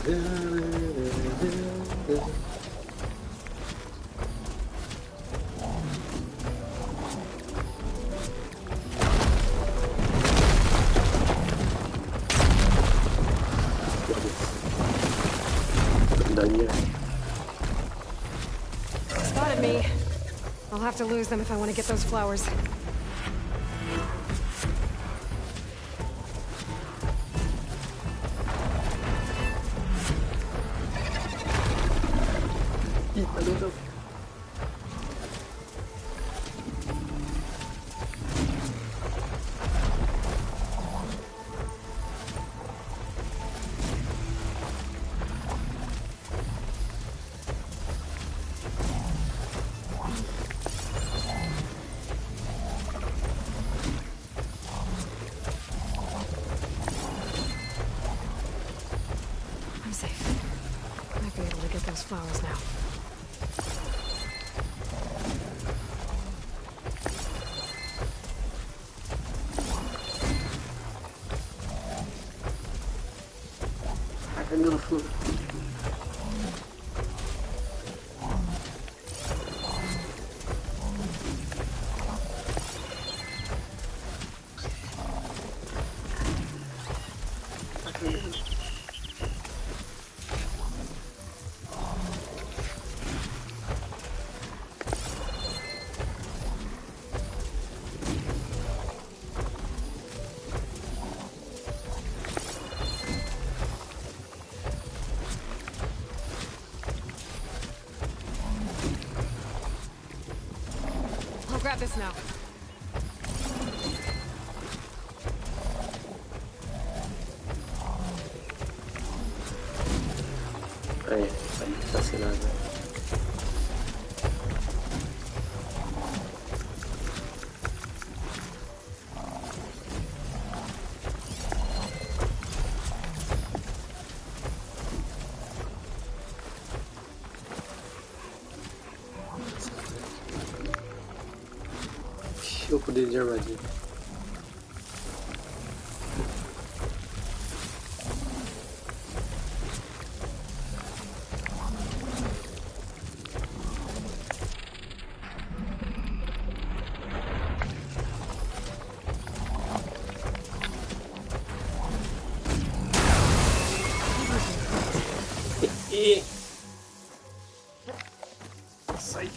Spotted me. I'll have to lose them if I want to get those flowers. Flowers now. I can do the food. Grab this now. Aí tá assinado. O poder de armadilha. Sai.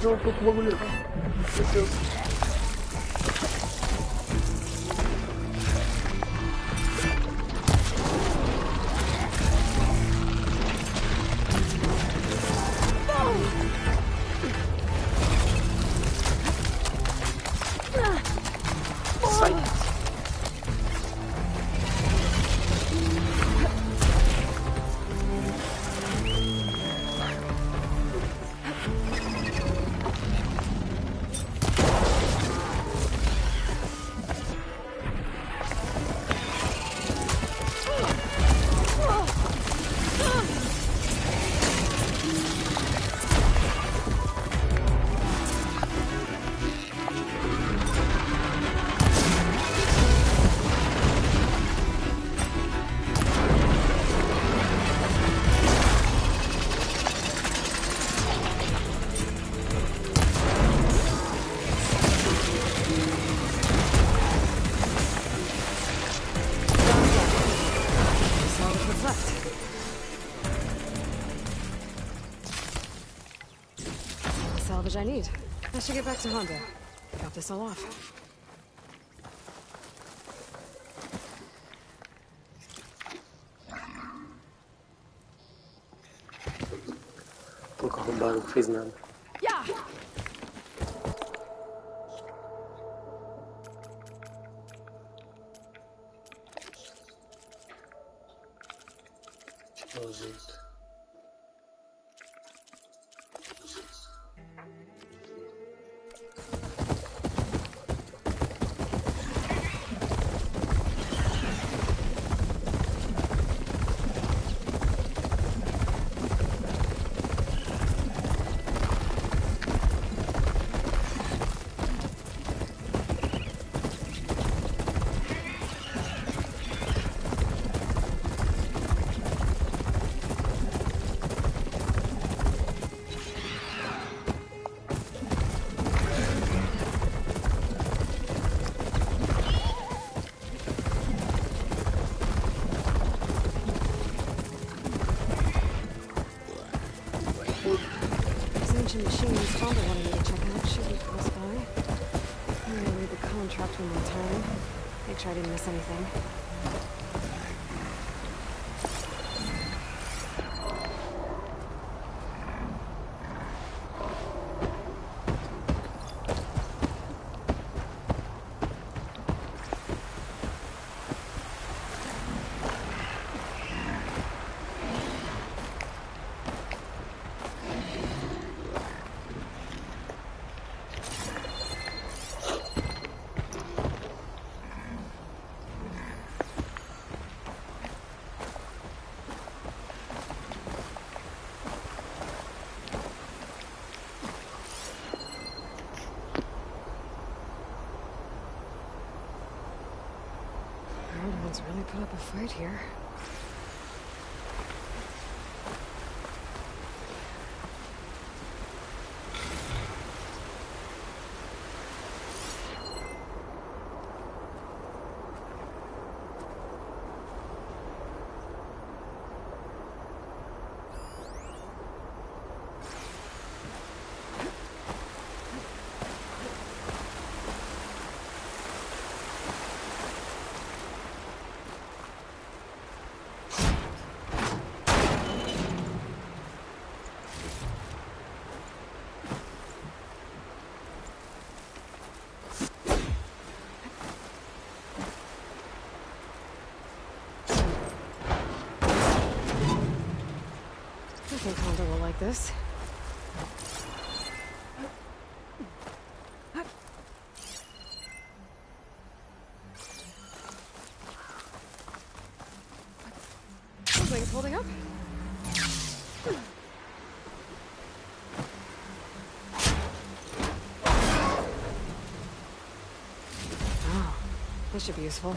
Não, tô com o bagulho. Meu Deus. Sai. salvage I need. I should get back to Honda. Drop this all off. Pouco arrombado, não fez nada. Yeah! Nojento. These ancient machines Honda wanted me to check out should be close by. I'm gonna read the contract one more time. Make sure I didn't miss anything. Honda's really put up a fight here. I think Honda will like this. Something's holding up. Oh, this should be useful.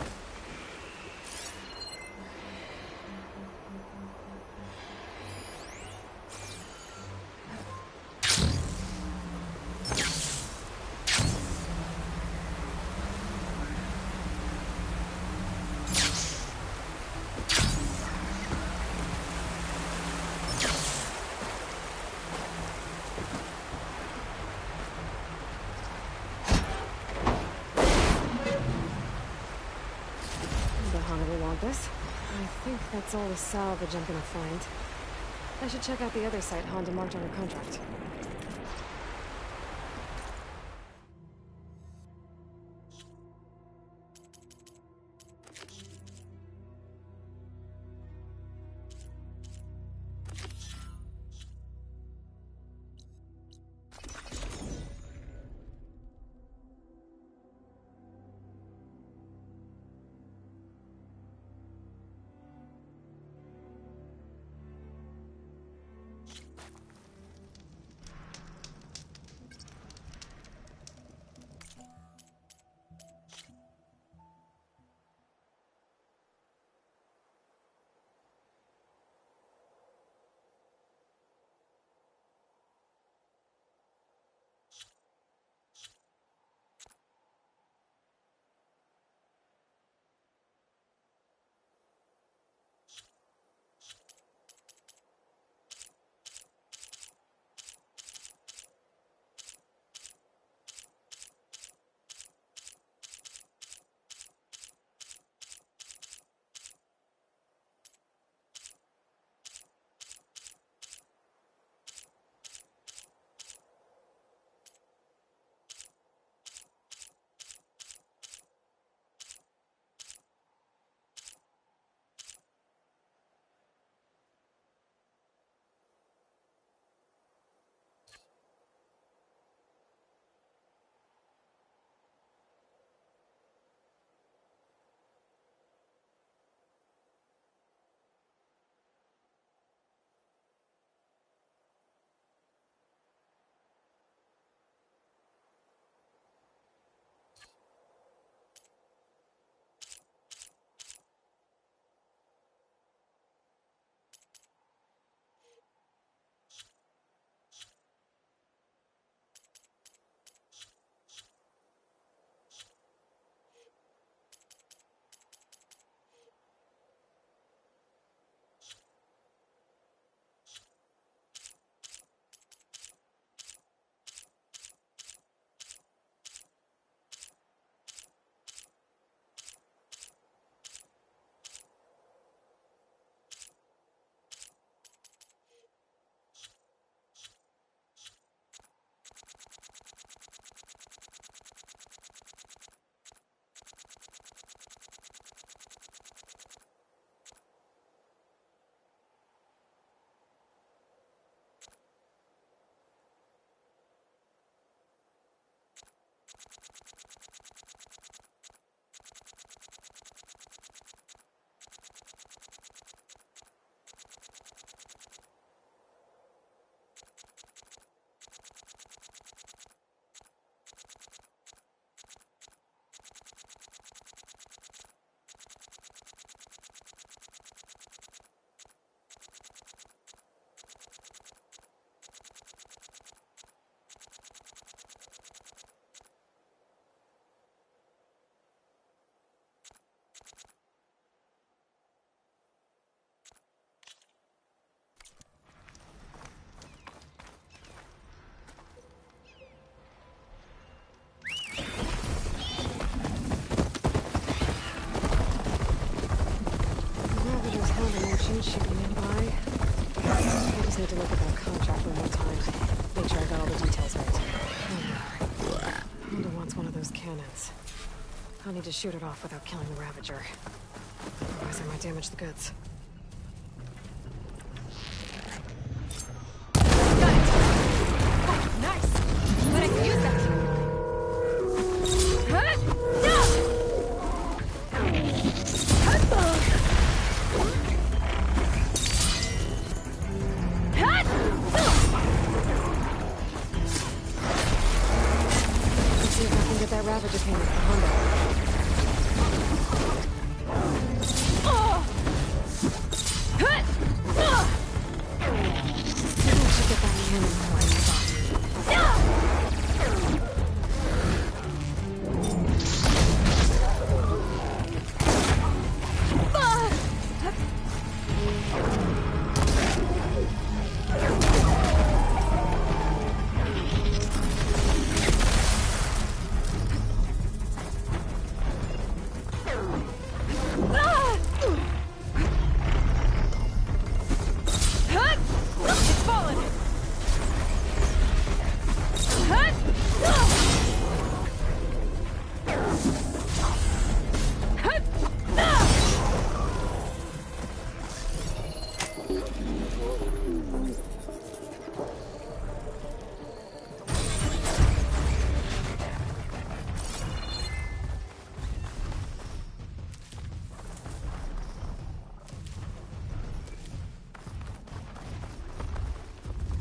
Honda will want this. I think that's all the salvage I'm gonna find. I should check out the other site Honda marked on her contract. cannons. I'll need to shoot it off without killing the Ravager. Otherwise I might damage the goods. Got it! Oh, nice! But I can use that! Let's see if I can get that Ravager cannon with the Honda.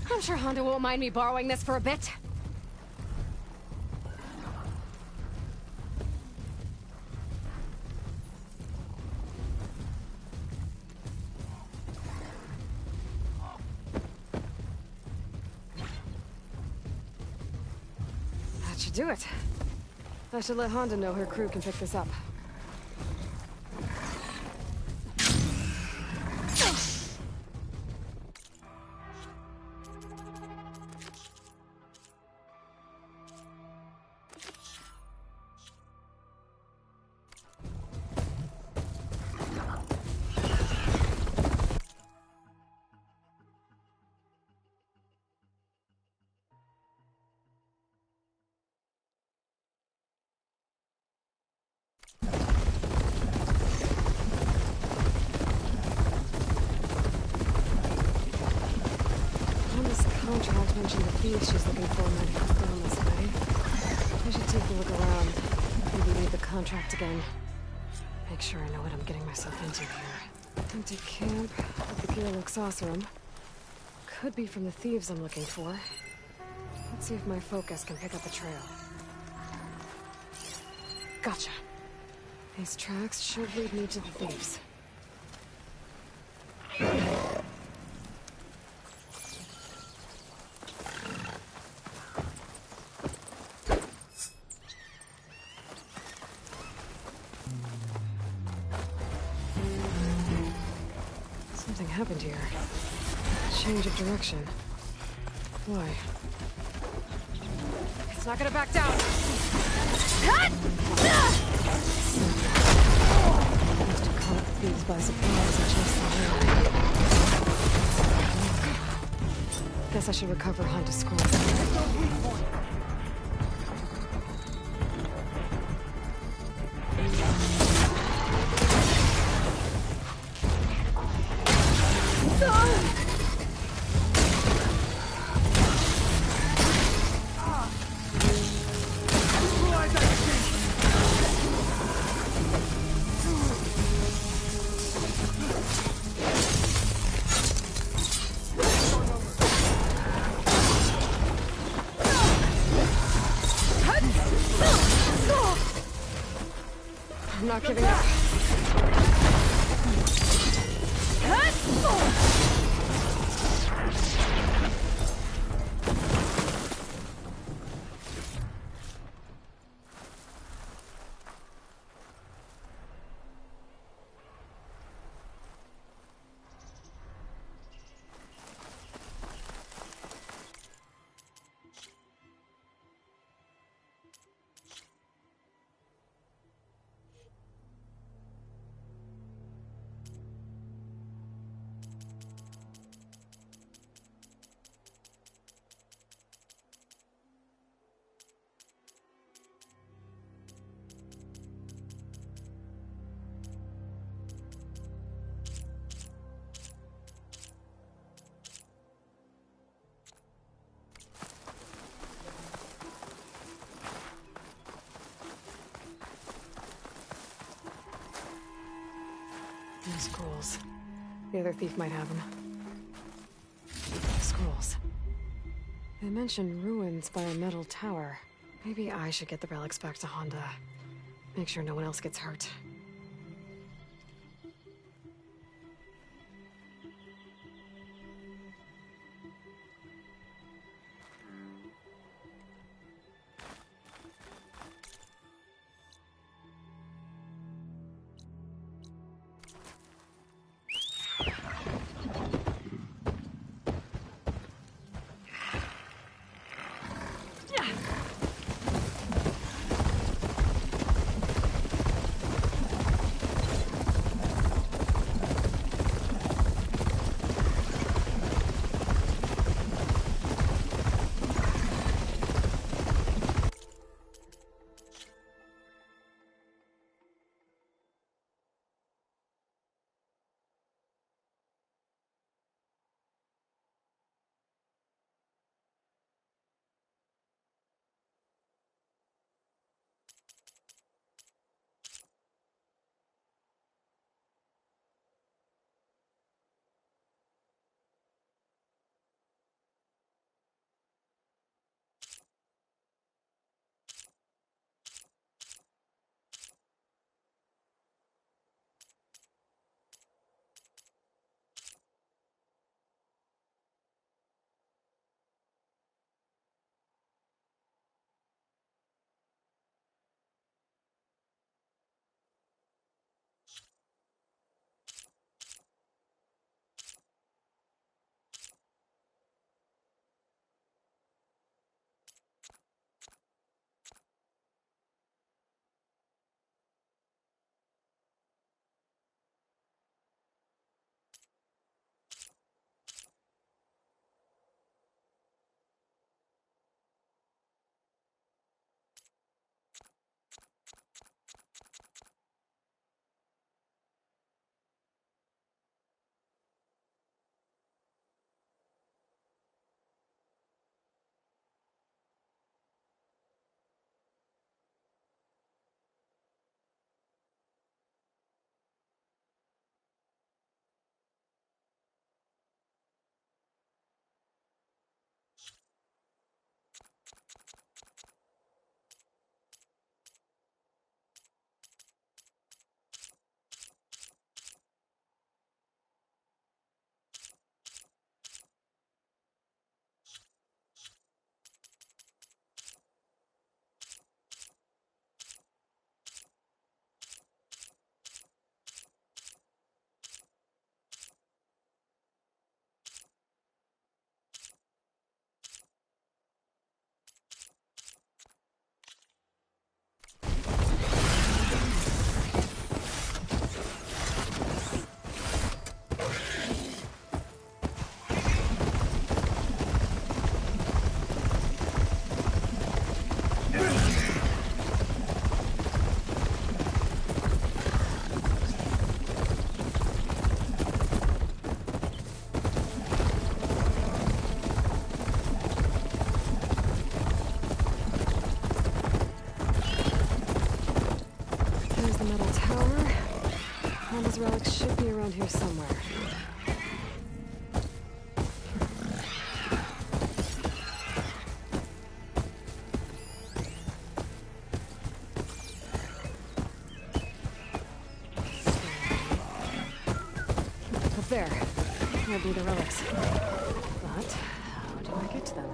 I'm sure Honda won't mind me borrowing this for a bit. That should do it. I should let Honda know her crew can pick this up. Contract mentioned the thieves she's looking for might have down this way. I should take a look around. Maybe read the contract again. Make sure I know what I'm getting myself into here. Empty camp, but the gear looks awesome. Could be from the thieves I'm looking for. Let's see if my focus can pick up a trail. Gotcha. These tracks should lead me to the thieves. Something happened here. Change of direction. Why? It's not gonna back down! Must have caught the thieves by surprise and chased them away. Guess I should recover Honda's scroll. I'm not giving up. scrolls. The other thief might have them. Scrolls. They mentioned ruins by a metal tower. Maybe I should get the relics back to Honda. Make sure no one else gets hurt. Those relics should be around here somewhere. Up there. Might be the relics. But how do I get to them?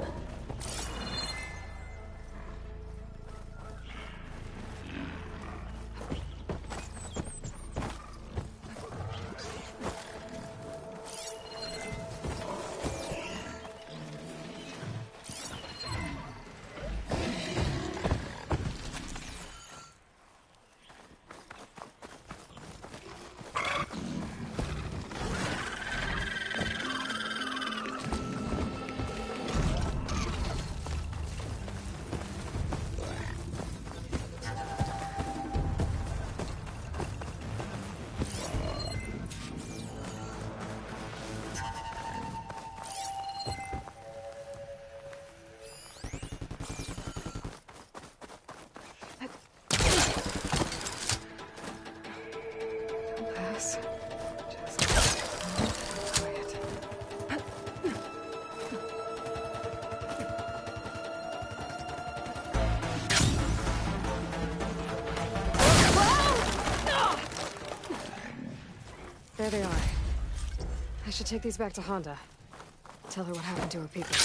there they are. I should take these back to Honda. Tell her what happened to her people.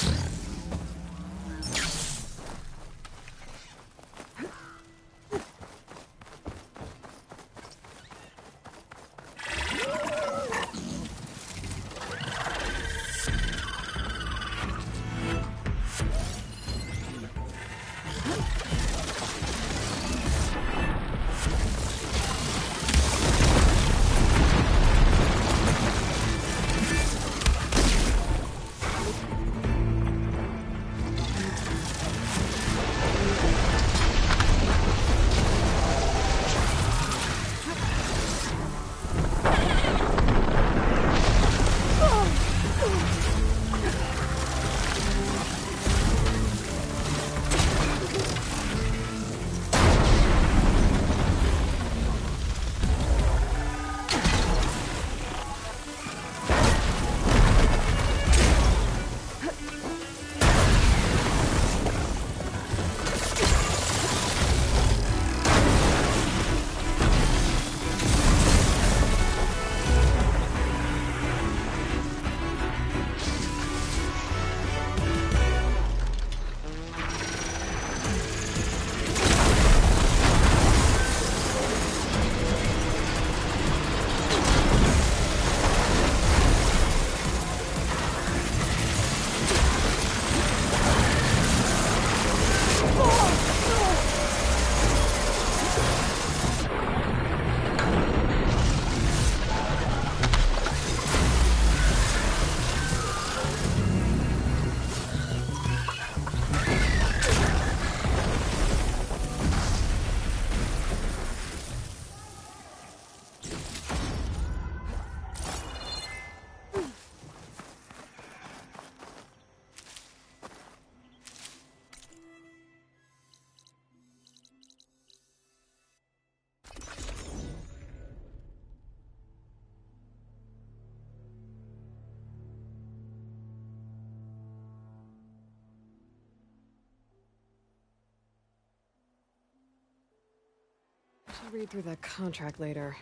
I'll read through that contract later.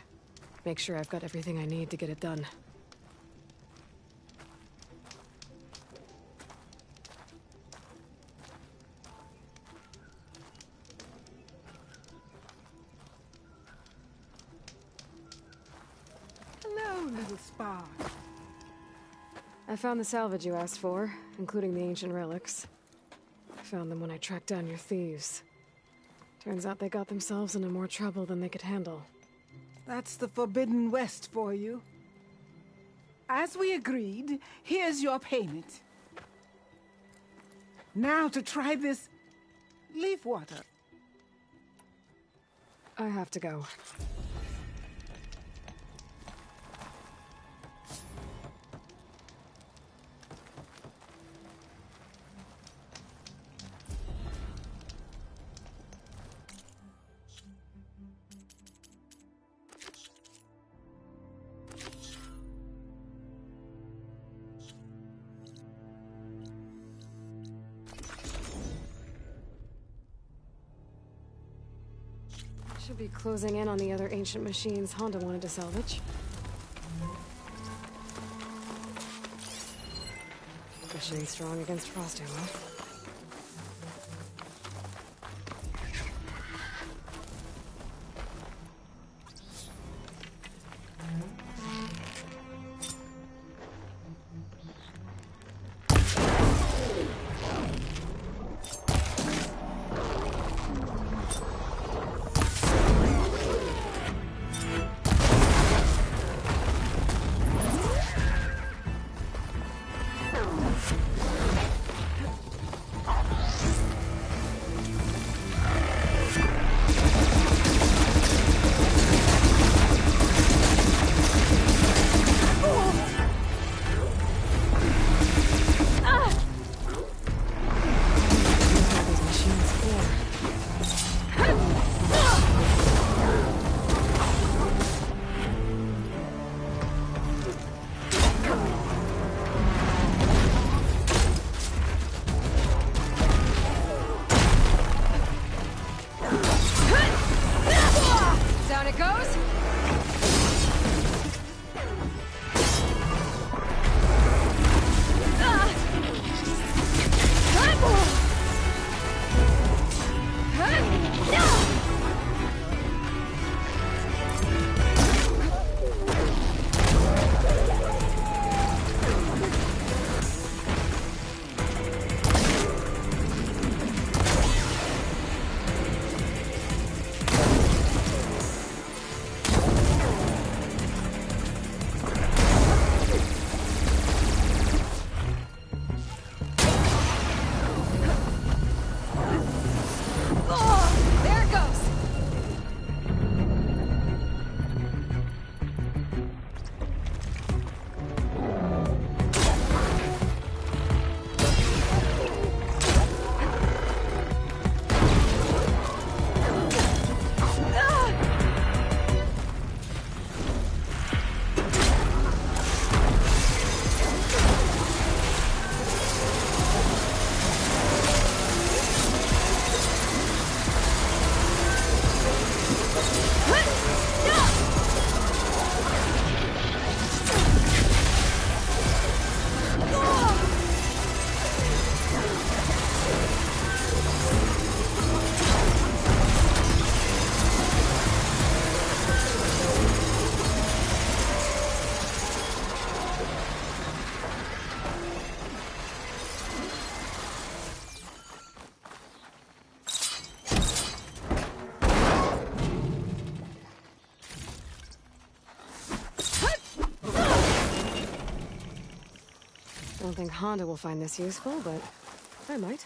Make sure I've got everything I need to get it done. Hello, little spark. I found the salvage you asked for, including the ancient relics. I found them when I tracked down your thieves. Turns out they got themselves into more trouble than they could handle. That's the Forbidden West for you. As we agreed, here's your payment. Now to try this leaf water. I have to go. Should be closing in on the other ancient machines Honda wanted to salvage. Pushing strong against frost ammo. don't think Honda will find this useful, but I might.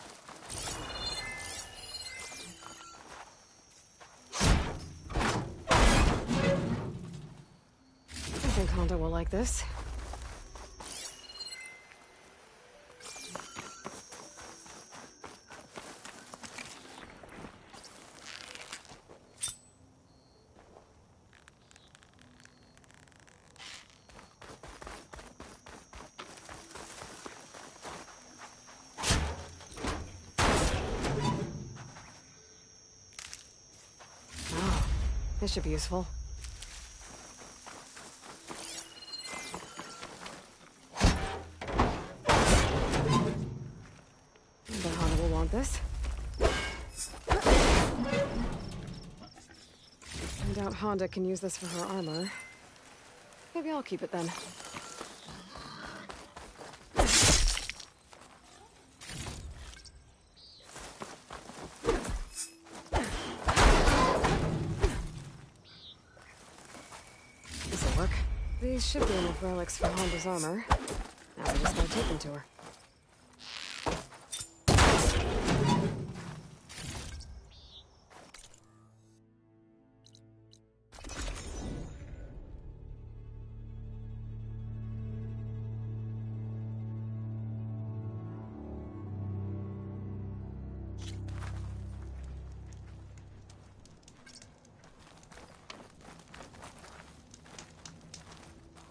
I think Honda will like this. This should be useful. But Hana will want this. I doubt Honda can use this for her armor. Maybe I'll keep it then. These should be enough relics for Honda's armor. Now we just gotta take them to her.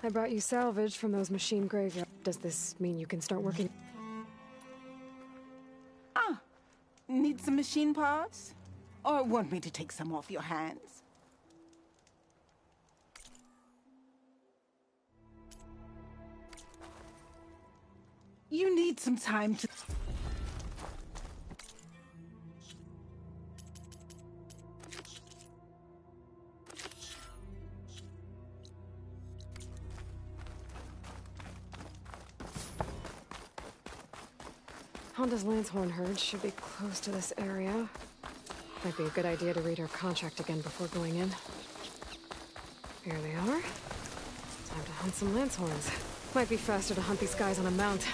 I brought you salvage from those machine graveyards. Does this mean you can start working? Ah, need some machine parts? Or want me to take some off your hands? You need some time to... Honda's Lancehorn herd should be close to this area. Might be a good idea to read her contract again before going in. Here they are. Time to hunt some Lancehorns. Might be faster to hunt these guys on a mount.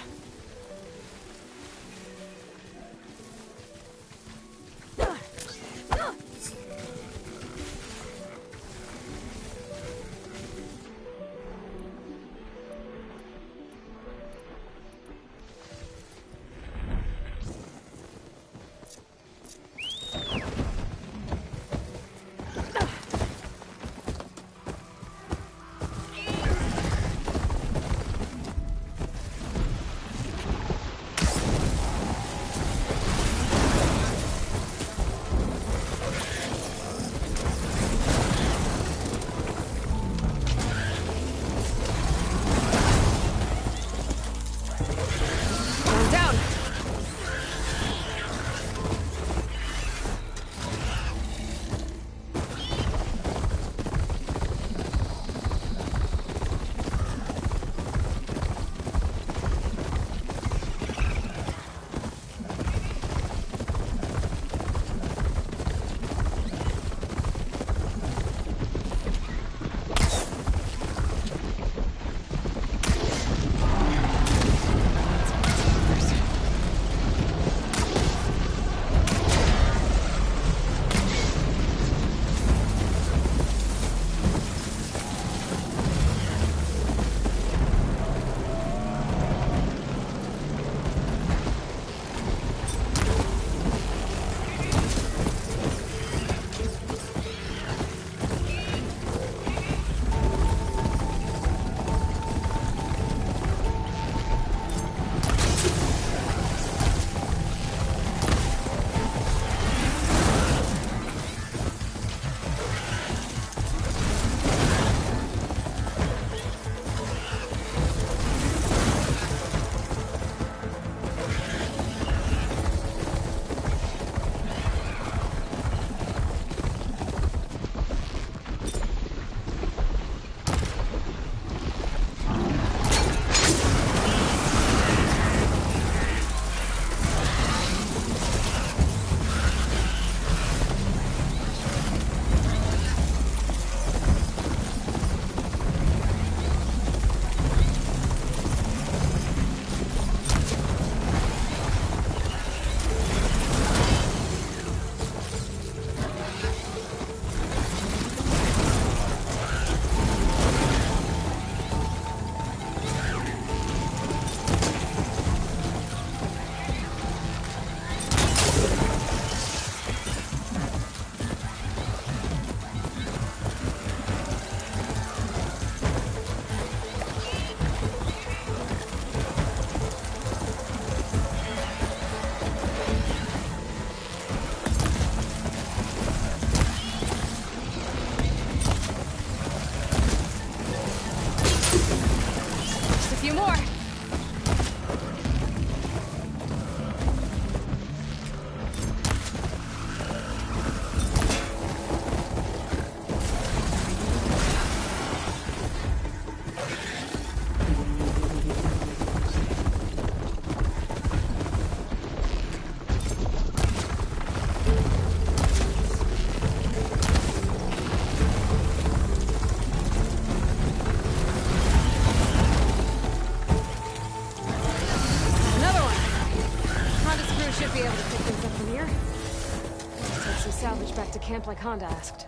some salvage back to camp like Honda asked.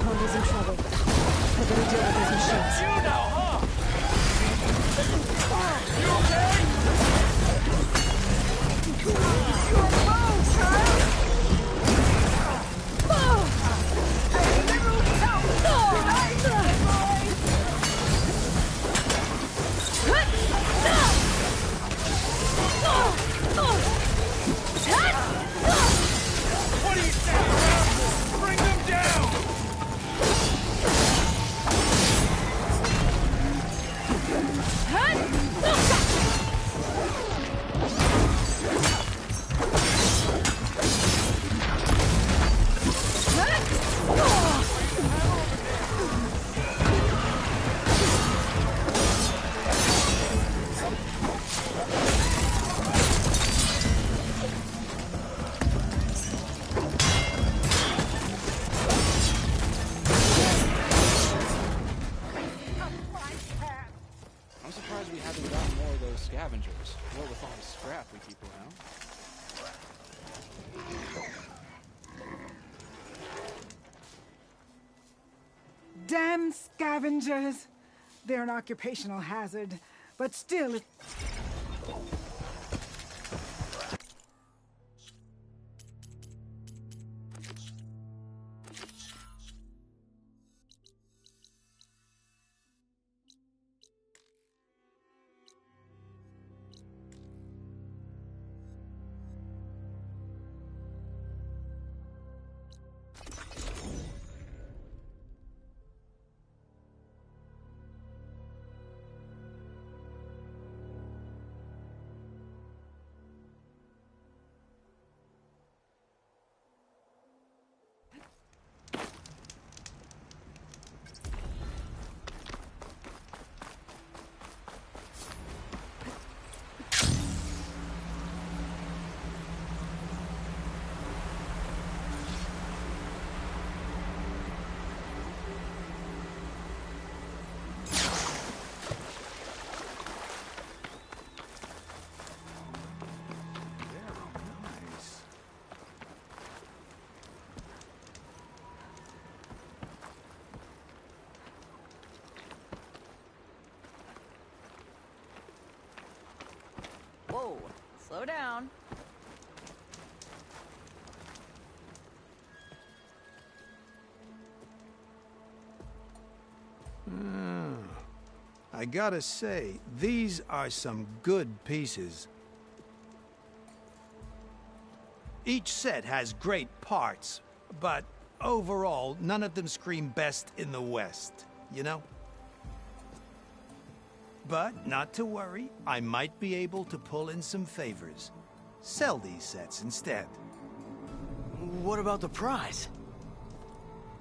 Honda's in trouble. I better deal with those machines. You now, huh? You okay? Your bow, child! A little help tonight, boy! What are you standing around for? Bring them down! I'm surprised we haven't gotten more of those scavengers. What with all the scrap we keep around. Damn scavengers! They're an occupational hazard, but still, Whoa, slow down. I gotta say, these are some good pieces. Each set has great parts, but overall, none of them scream best in the West, you know? But not to worry, I might be able to pull in some favors. Sell these sets instead. What about the prize?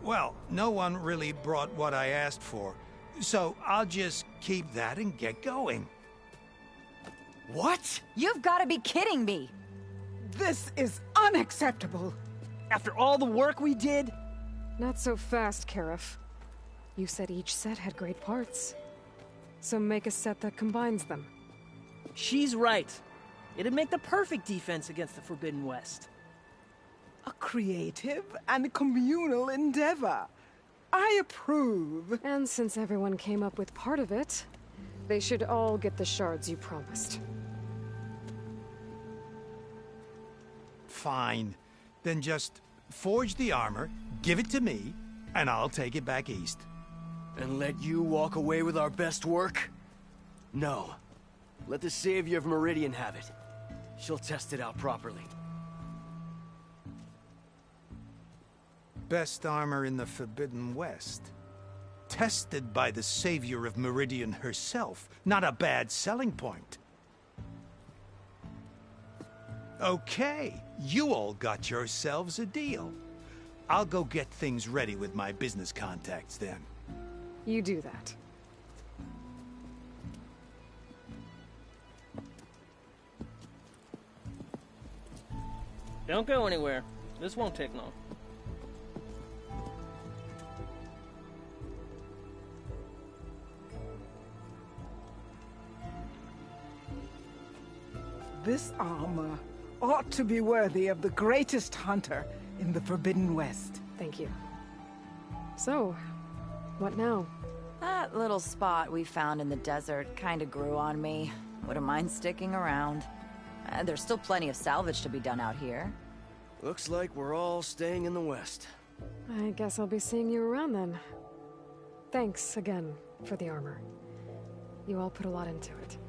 Well, no one really brought what I asked for, so I'll just keep that and get going. What? You've got to be kidding me. this is unacceptable! After all the work we did? Not so fast, Karif. You said each set had great parts. So make a set that combines them. She's right. It'd make the perfect defense against the Forbidden West. A creative and communal endeavor. I approve. And since everyone came up with part of it, they should all get the shards you promised. Fine. Then just forge the armor, give it to me, and I'll take it back east. And let you walk away with our best work? No. Let the Savior of Meridian have it. She'll test it out properly. Best armor in the Forbidden West. Tested by the Savior of Meridian herself. Not a bad selling point. Okay, you all got yourselves a deal. I'll go get things ready with my business contacts then. You do that. Don't go anywhere. This won't take long. This armor ought to be worthy of the greatest hunter in the Forbidden West. Thank you. So, what now? That little spot we found in the desert kinda grew on me. Wouldn't mind sticking around. There's still plenty of salvage to be done out here. Looks like we're all staying in the West. I guess I'll be seeing you around then. Thanks again for the armor. You all put a lot into it.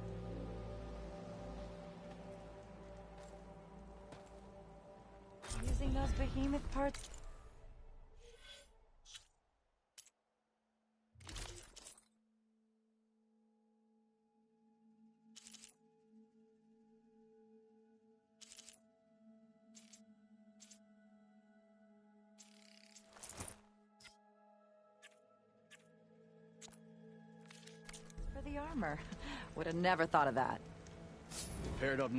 Using those behemoth parts. For the armor. Would have never thought of that. Paired up.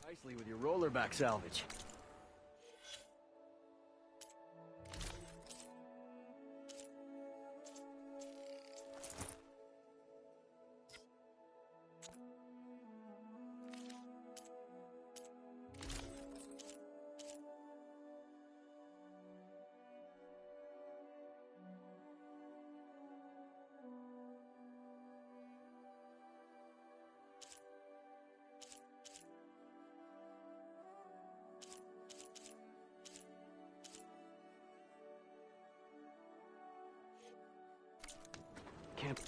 Nicely with your rollerback salvage. Can't...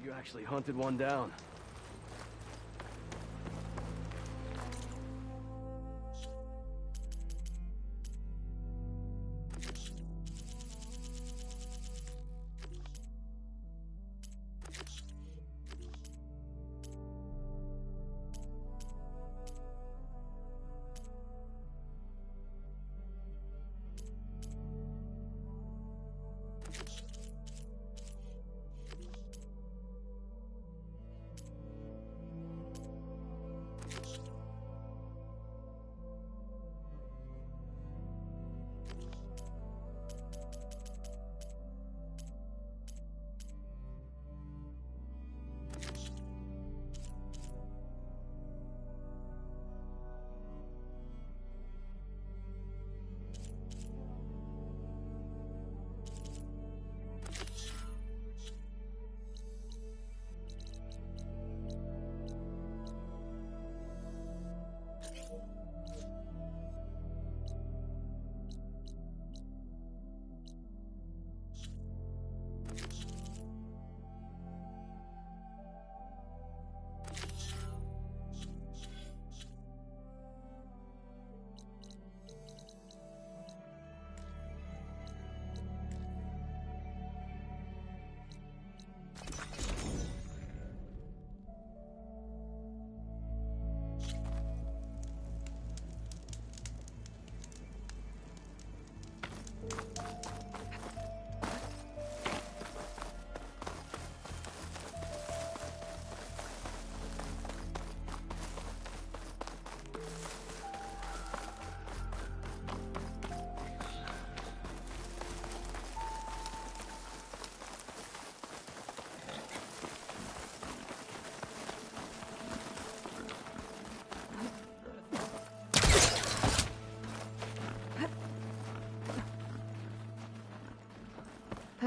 You actually hunted one down.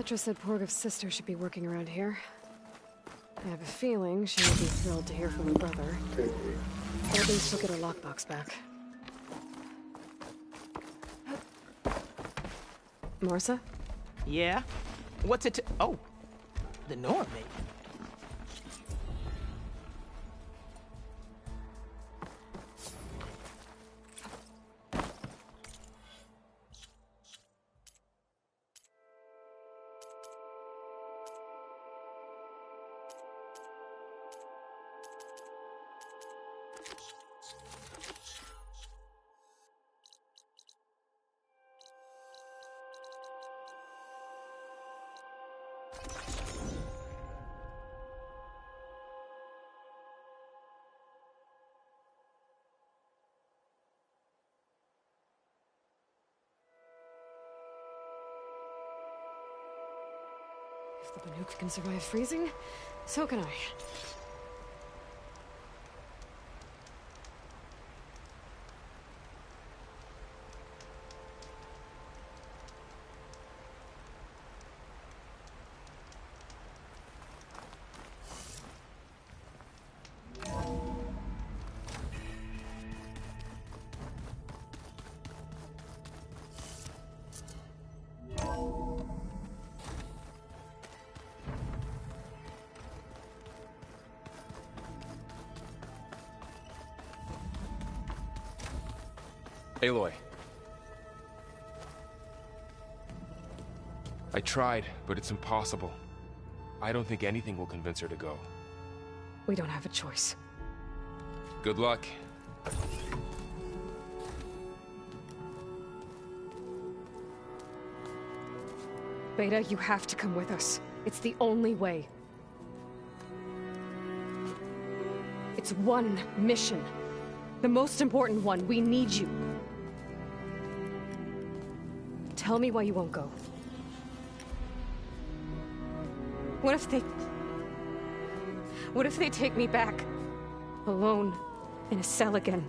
Petra said Porgov's sister should be working around here. I have a feeling she would be thrilled to hear from her brother. At least she'll get her lockbox back. Marissa? Yeah? What's it to— oh, the Norman. If the Banuk can survive freezing, so can I. Aloy. I tried, but it's impossible. I don't think anything will convince her to go. We don't have a choice. Good luck. Beta, you have to come with us. It's the only way. It's one mission. The most important one. We need you. Tell me why you won't go. What if they take me back? Alone, in a cell again.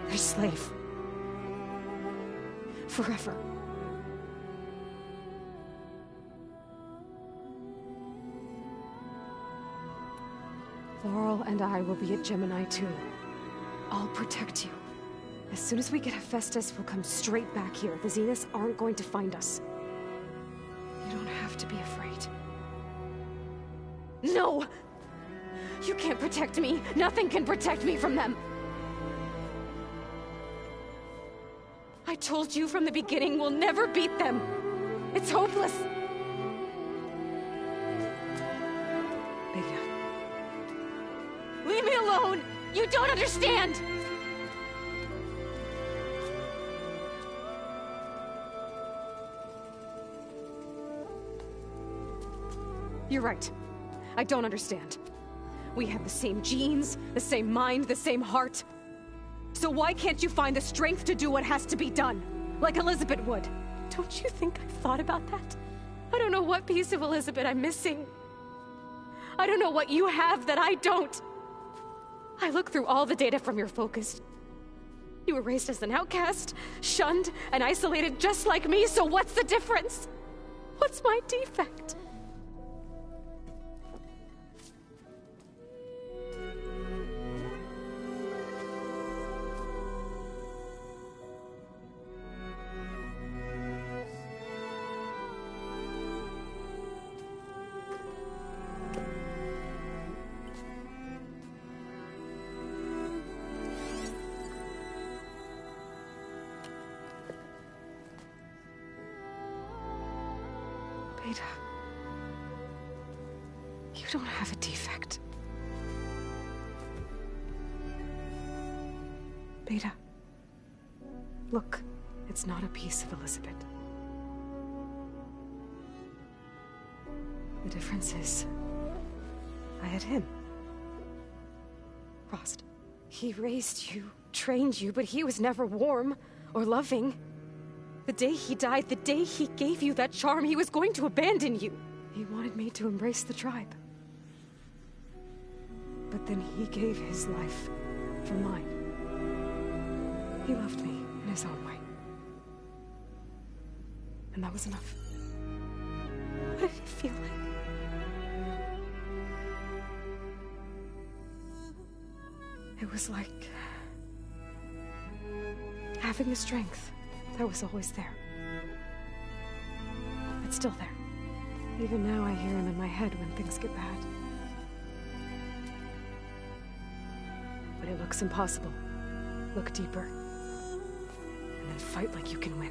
Their slave. Forever. Laurel and I will be at Gemini too. I'll protect you. As soon as we get Hephaestus, we'll come straight back here. The Zeniths aren't going to find us. You don't have to be afraid. No! You can't protect me. Nothing can protect me from them. I told you from the beginning we'll never beat them. It's hopeless. Beta. Leave me alone! You don't understand! You're right. I don't understand. We have the same genes, the same mind, the same heart. So why can't you find the strength to do what has to be done? Like Elizabeth would. Don't you think I've thought about that? I don't know what piece of Elizabeth I'm missing. I don't know what you have that I don't. I look through all the data from your focus. You were raised as an outcast, shunned, and isolated just like me, so what's the difference? What's my defect? Beta. You don't have a defect. Beta. Look, it's not a piece of Elizabeth. The difference is, I had him. Frost. He raised you, trained you, but he was never warm or loving. The day he died, the day he gave you that charm, he was going to abandon you. He wanted me to embrace the tribe. But then he gave his life for mine. He loved me in his own way. And that was enough. did it feel like? It was like having the strength that was always there. It's still there. Even now I hear him in my head when things get bad. But it looks impossible. Look deeper. And then fight like you can win.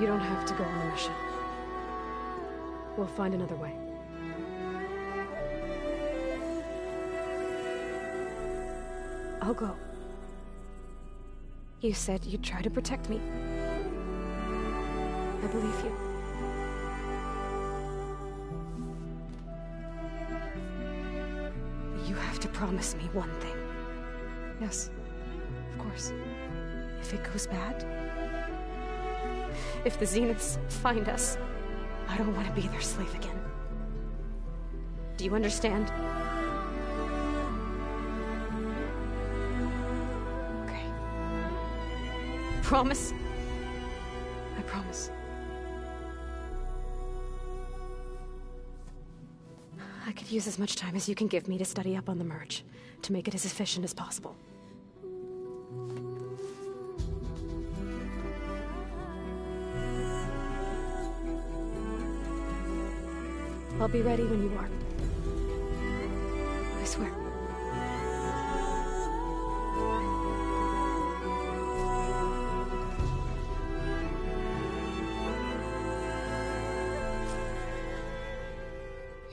You don't have to go on the mission. We'll find another way. I'll go. You said you'd try to protect me. I believe you. But you have to promise me one thing. Yes, of course. If it goes bad, if the Zeniths find us, I don't want to be their slave again. Do you understand? Okay. Promise? I promise. I could use as much time as you can give me to study up on the merge, to make it as efficient as possible. I'll be ready when you are. I swear.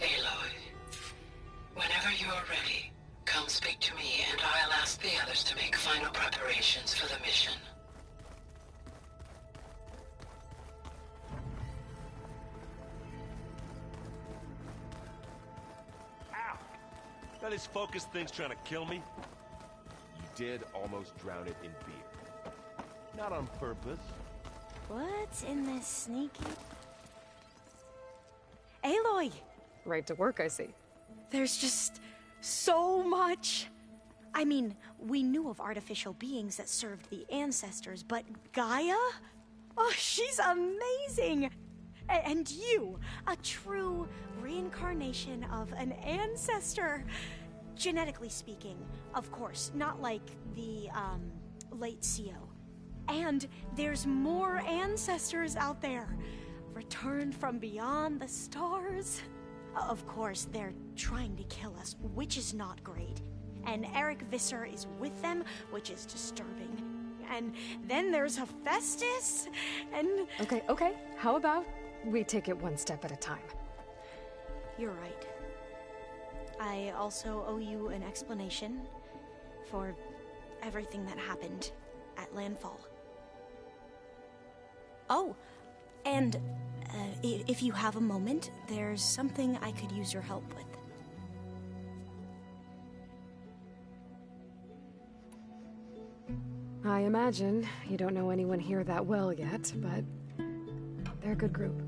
Aloy, whenever you are ready, come speak to me and I'll ask the others to make final preparations for the mission. Now this focused thing's trying to kill me? You did almost drown it in beer. Not on purpose. What's in this sneaky... Aloy! Right to work, I see. There's just so much. I mean, we knew of artificial beings that served the ancestors, but Gaia? Oh, she's amazing! And you, a true reincarnation of an ancestor. Genetically speaking, of course, not like the, late CO. And there's more ancestors out there, returned from beyond the stars. Of course, they're trying to kill us, which is not great. And Eric Visser is with them, which is disturbing. And then there's Hephaestus, and... Okay. How about we take it one step at a time? You're right. I also owe you an explanation for everything that happened at Landfall. Oh, and if you have a moment, there's something I could use your help with. I imagine you don't know anyone here that well yet, but they're a good group.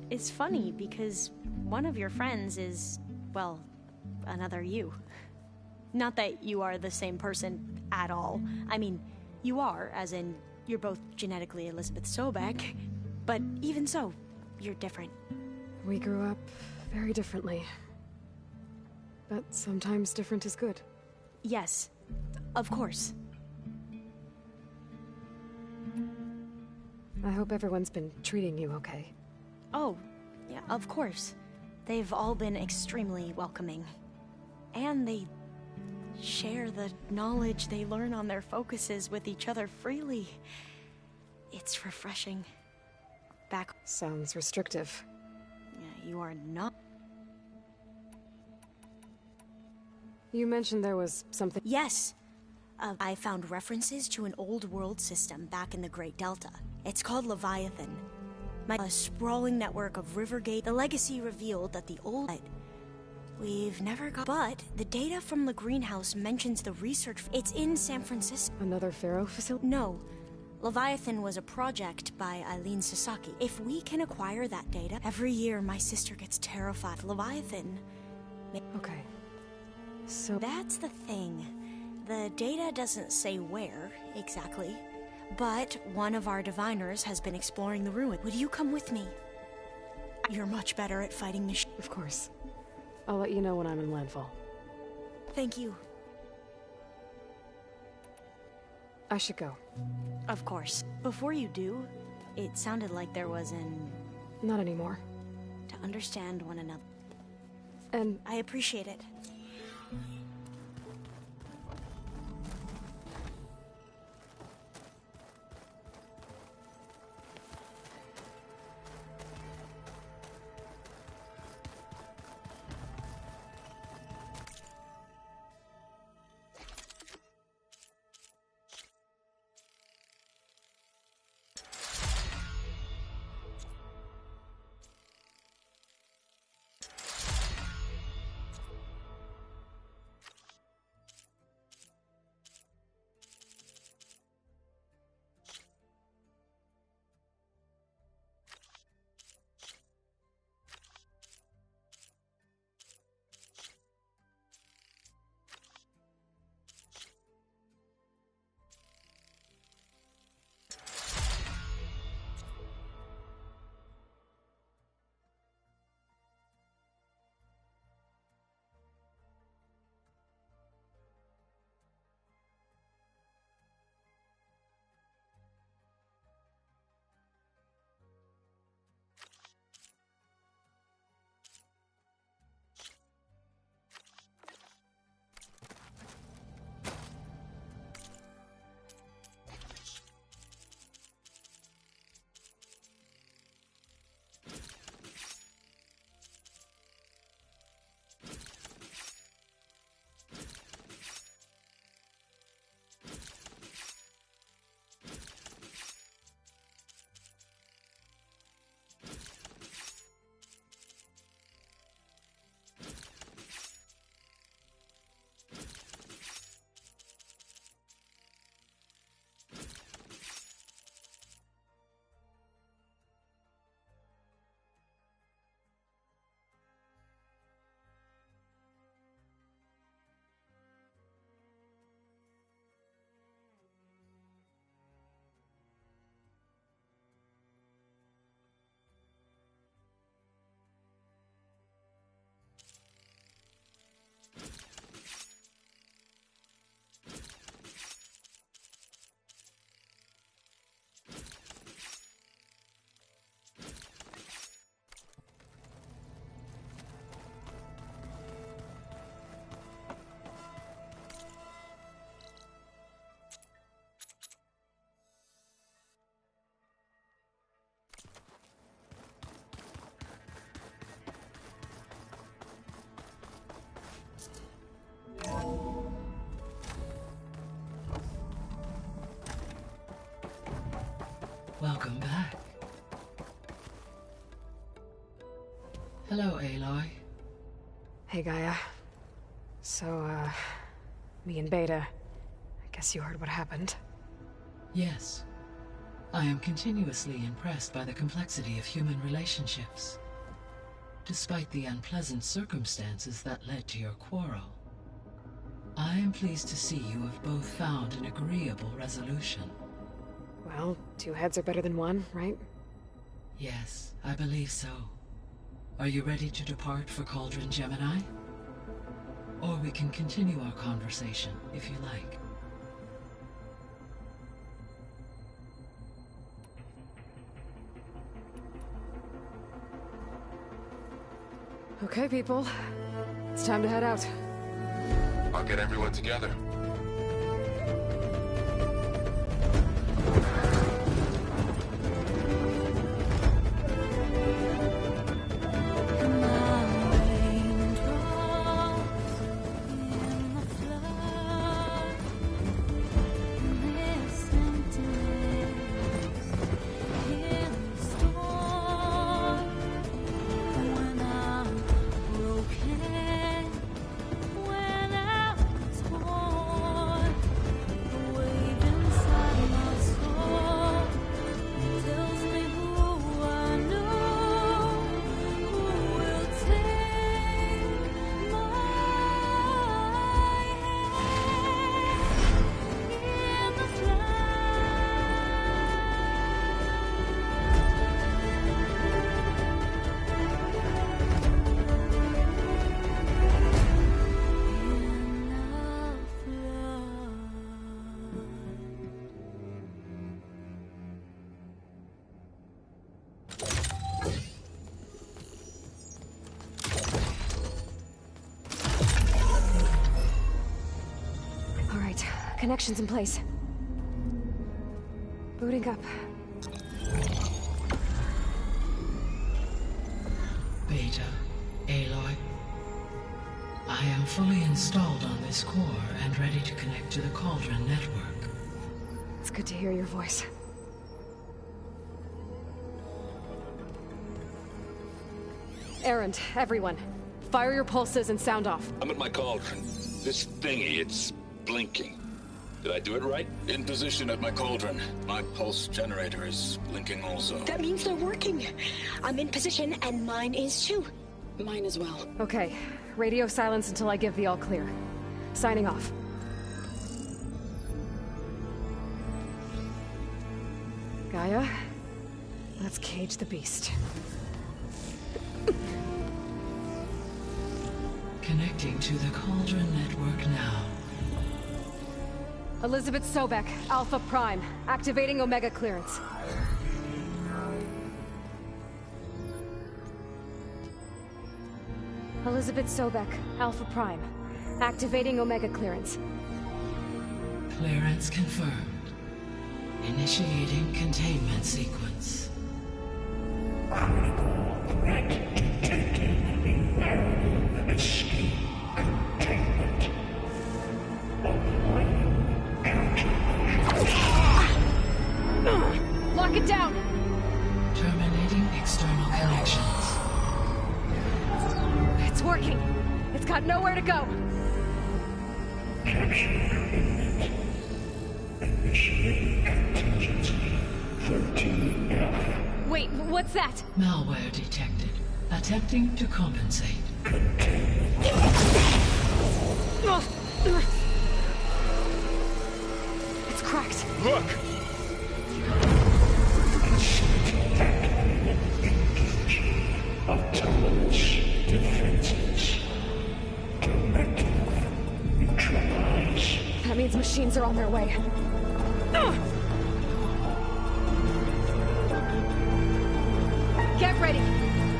It's funny because one of your friends is, well, another you. Not that you are the same person at all. I mean, you are, as in, you're both genetically Elizabeth Sobek, but even so, you're different. We grew up very differently. But sometimes different is good. Yes, of course. I hope everyone's been treating you okay. Oh, yeah, of course. They've all been extremely welcoming. And they share the knowledge they learn on their focuses with each other freely. It's refreshing. Back... Sounds restrictive. Yeah, you are not... You mentioned there was something... Yes! I found references to an old world system back in the Great Delta. It's called Leviathan. A sprawling network of Rivergate. The legacy revealed that the old... We've never got... But the data from the greenhouse mentions the research... It's in San Francisco. Another Pharaoh facility? No. Leviathan was a project by Eileen Sasaki. If we can acquire that data, every year my sister gets terrified. Leviathan... Okay. So... That's the thing. The data doesn't say where, exactly. But one of our diviners has been exploring the ruin. Would you come with me? You're much better at fighting machines. Of course. I'll let you know when I'm in landfall. Thank you. I should go. Of course. Before you do, it sounded like there was an... Not anymore. To understand one another. And... I appreciate it. Welcome back. Hello, Aloy. Hey, Gaia. So, me and Beta, I guess you heard what happened. Yes. I am continuously impressed by the complexity of human relationships. Despite the unpleasant circumstances that led to your quarrel, I am pleased to see you have both found an agreeable resolution. Well, two heads are better than one, right? Yes, I believe so. Are you ready to depart for Cauldron Gemini? Or we can continue our conversation, if you like. Okay, people. It's time to head out. I'll get everyone together. Connections in place. Booting up. Beta, Aloy. I am fully installed on this core and ready to connect to the Cauldron network. It's good to hear your voice. Errand, everyone. Fire your pulses and sound off. I'm at my cauldron. This thingy, it's blinking. Did I do it right? In position at my cauldron. My pulse generator is blinking also. That means they're working. I'm in position, and mine is too. Mine as well. Okay. Radio silence until I give the all clear. Signing off. Gaia, let's cage the beast. Connecting to the Cauldron network now. Elizabeth Sobek, Alpha Prime, activating Omega clearance. Elizabeth Sobek, Alpha Prime, activating Omega clearance. Clearance confirmed. Initiating containment sequence. Critical threat detected. Escape containment. Applying countermeasures. Lock it down! Terminating external connections. It's working. It's got nowhere to go. Capture imminent. Initiating contingency 13F. Wait, what's that? Malware detected. Attempting to compensate. It's cracked. Look! Engage. Autonomous defenses. Directive. Neutralize. That means machines are on their way. Get ready!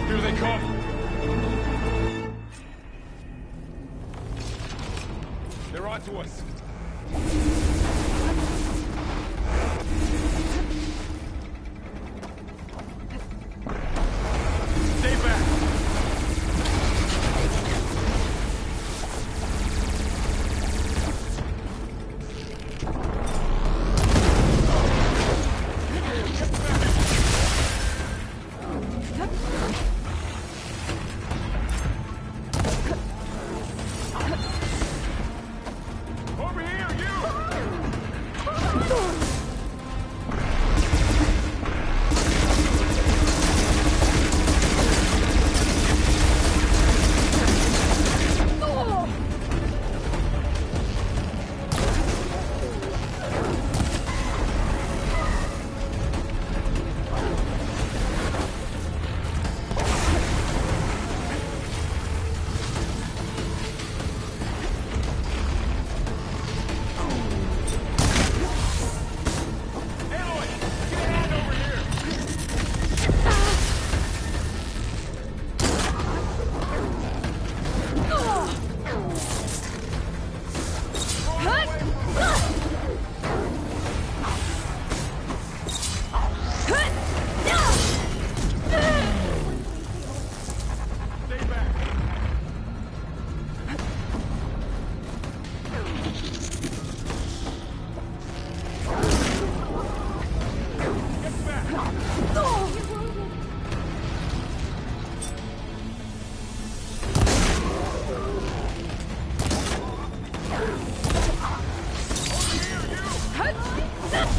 Here they come! They're onto us! Stay back! Over here, you!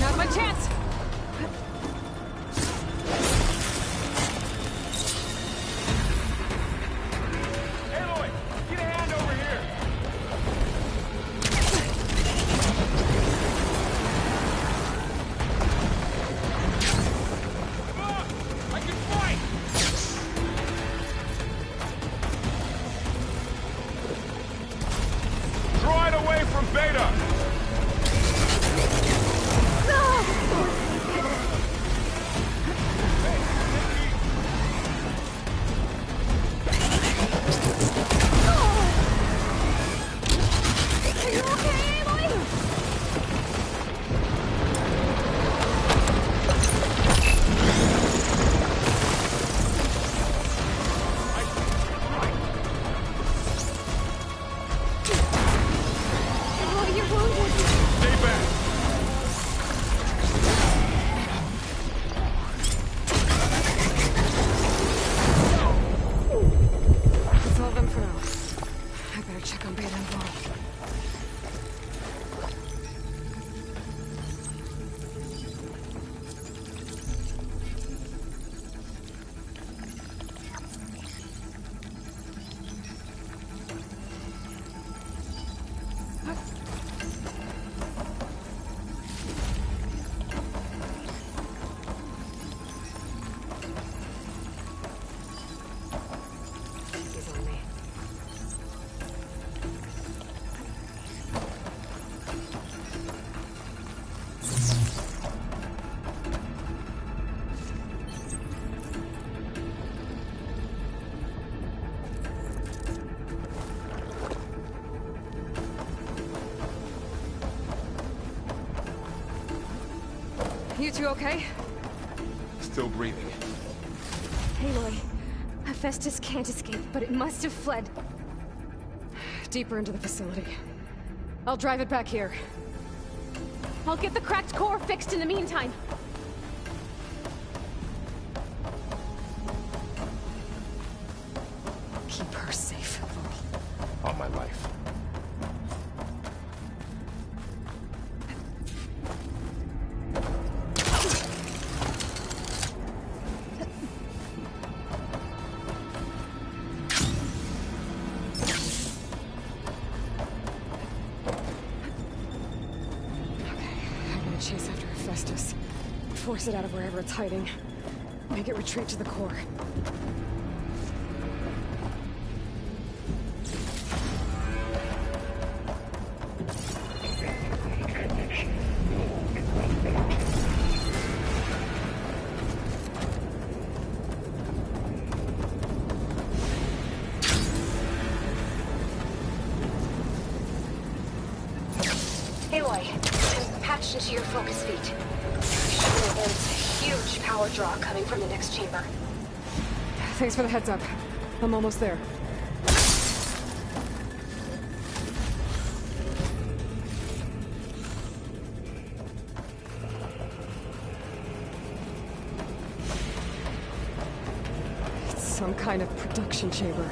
Now's my chance! Aloy, get a hand over here! Come on! I can fight! Draw it away from Beta! Are you okay, Aloy? I better check on Beta and Varl. He's on me. You two okay? Still breathing. Aloy, Hephaestus can't escape, but it must have fled. Deeper into the facility. I'll drive it back here. I'll get the cracked core fixed in the meantime. Keep her safe, Varl. On my life. Chase after Hephaestus. Force it out of wherever it's hiding. Make it retreat to the core. Aloy, I'm patched into your focus feed. Sure, there's a huge power draw coming from the next chamber. Thanks for the heads up. I'm almost there. It's some kind of production chamber.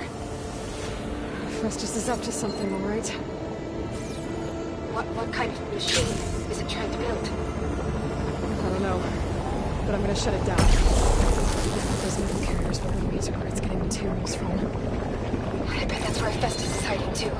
Festus is up to something, all right? What kind of machine is it trying to build? I don't know, but I'm gonna shut it down. Those metal carriers where the laser grids getting materials from. I bet that's where Festus is hiding too.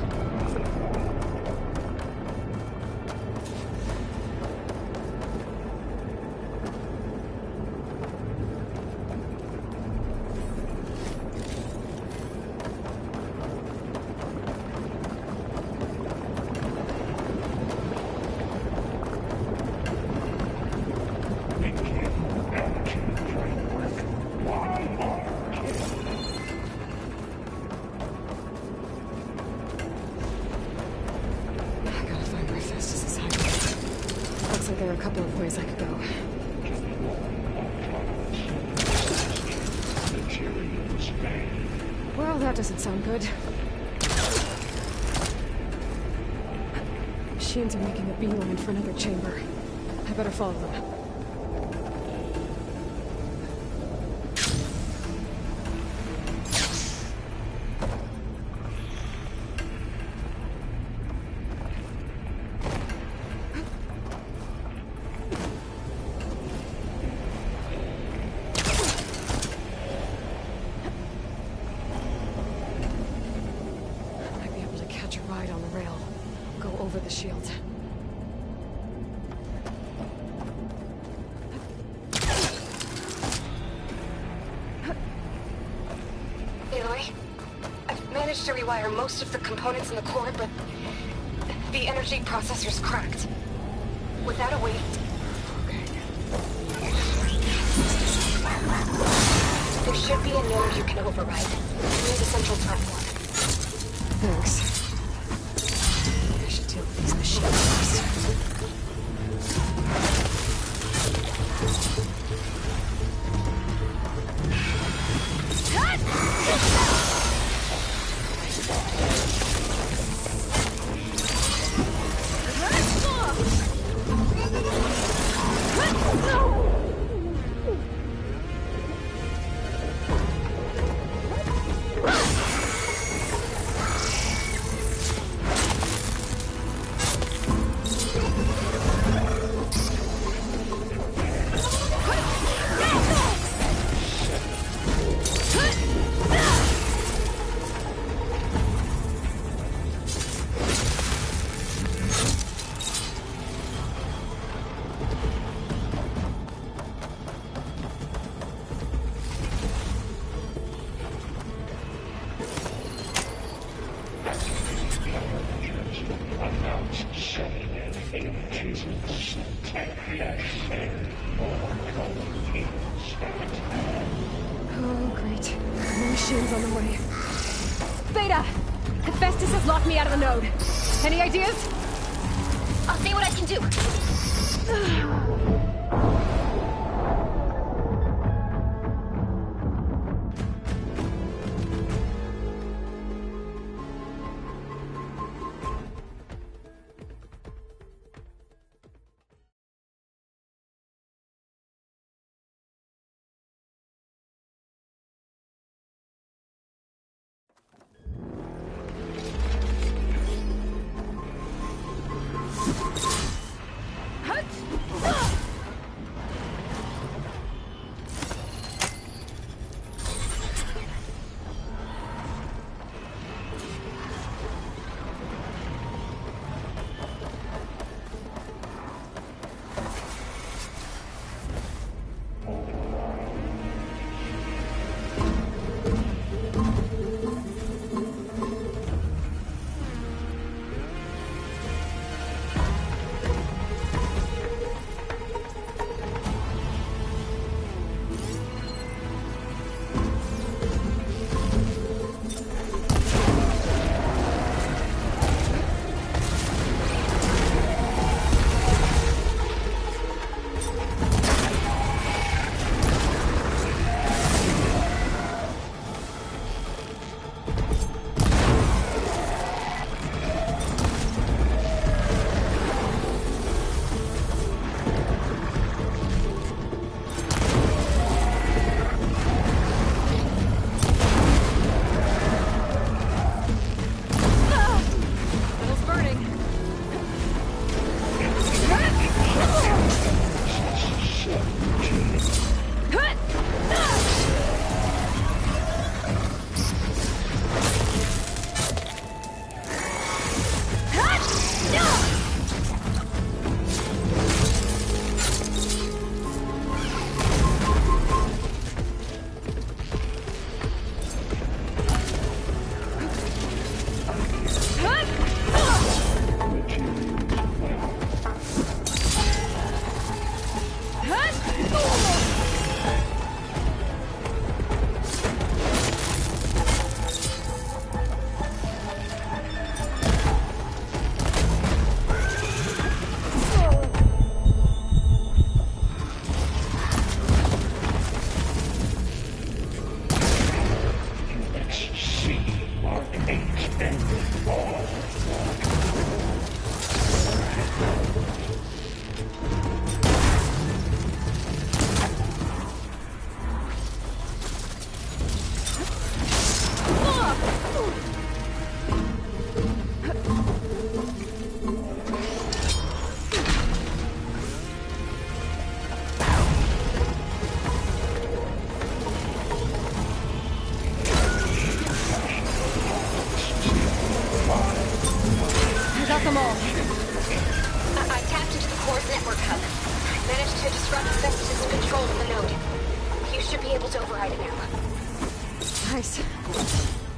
There are a couple of ways I could go. Well, that doesn't sound good. Machines are making a beeline for another chamber. I better follow them. Over the shield. Aloy, I've managed to rewire most of the components in the core, but the energy processor's cracked. Without a way... There should be a node you can override. Near the central platform. Thanks. Deal with these machines first. intelligence at last or convenience. Oh, great. More machines on the way. Beta! Hephaestus has locked me out of the node. Any ideas? I'll see what I can do.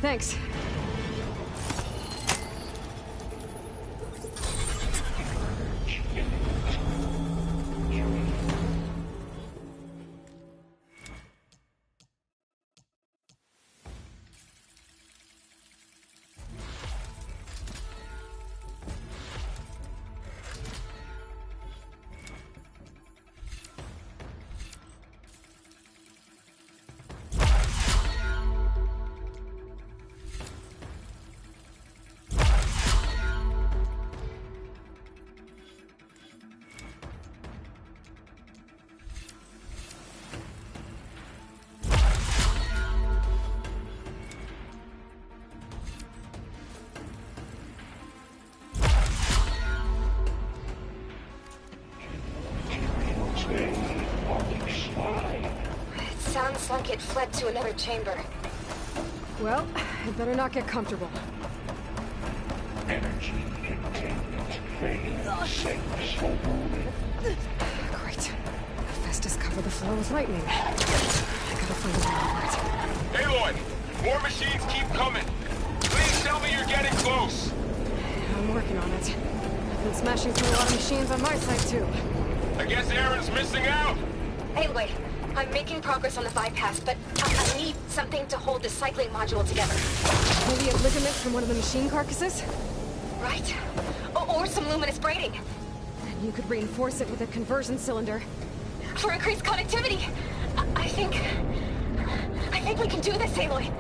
Thanks. Sounds like it fled to another chamber. Well, it better not get comfortable. Energy containment failed. Safe for moving. Great. Hephaestus covered the floor with lightning. I gotta find a way outlet. Aloy! More machines keep coming! Please tell me you're getting close! I'm working on it. Been smashing through a lot of machines on my side, too. I guess Aaron's missing out! Aloy, I'm making progress on the bypass, but I need something to hold the cycling module together. Maybe a ligament from one of the machine carcasses? Right. Or some luminous braiding. And you could reinforce it with a conversion cylinder. For increased connectivity. I think we can do this, Aloy.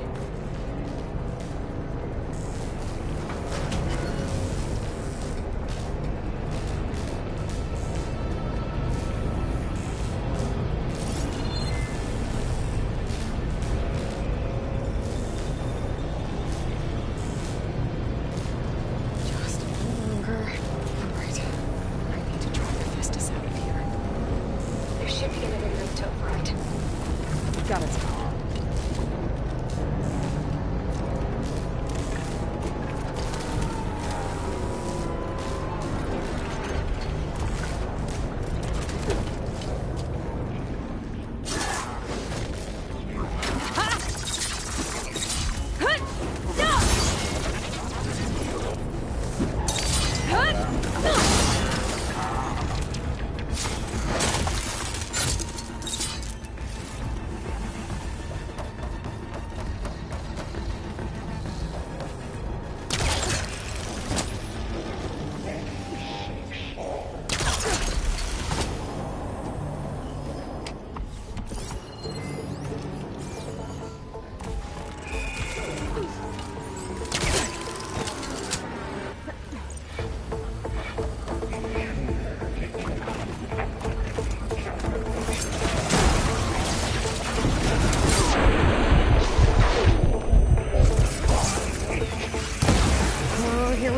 Got it.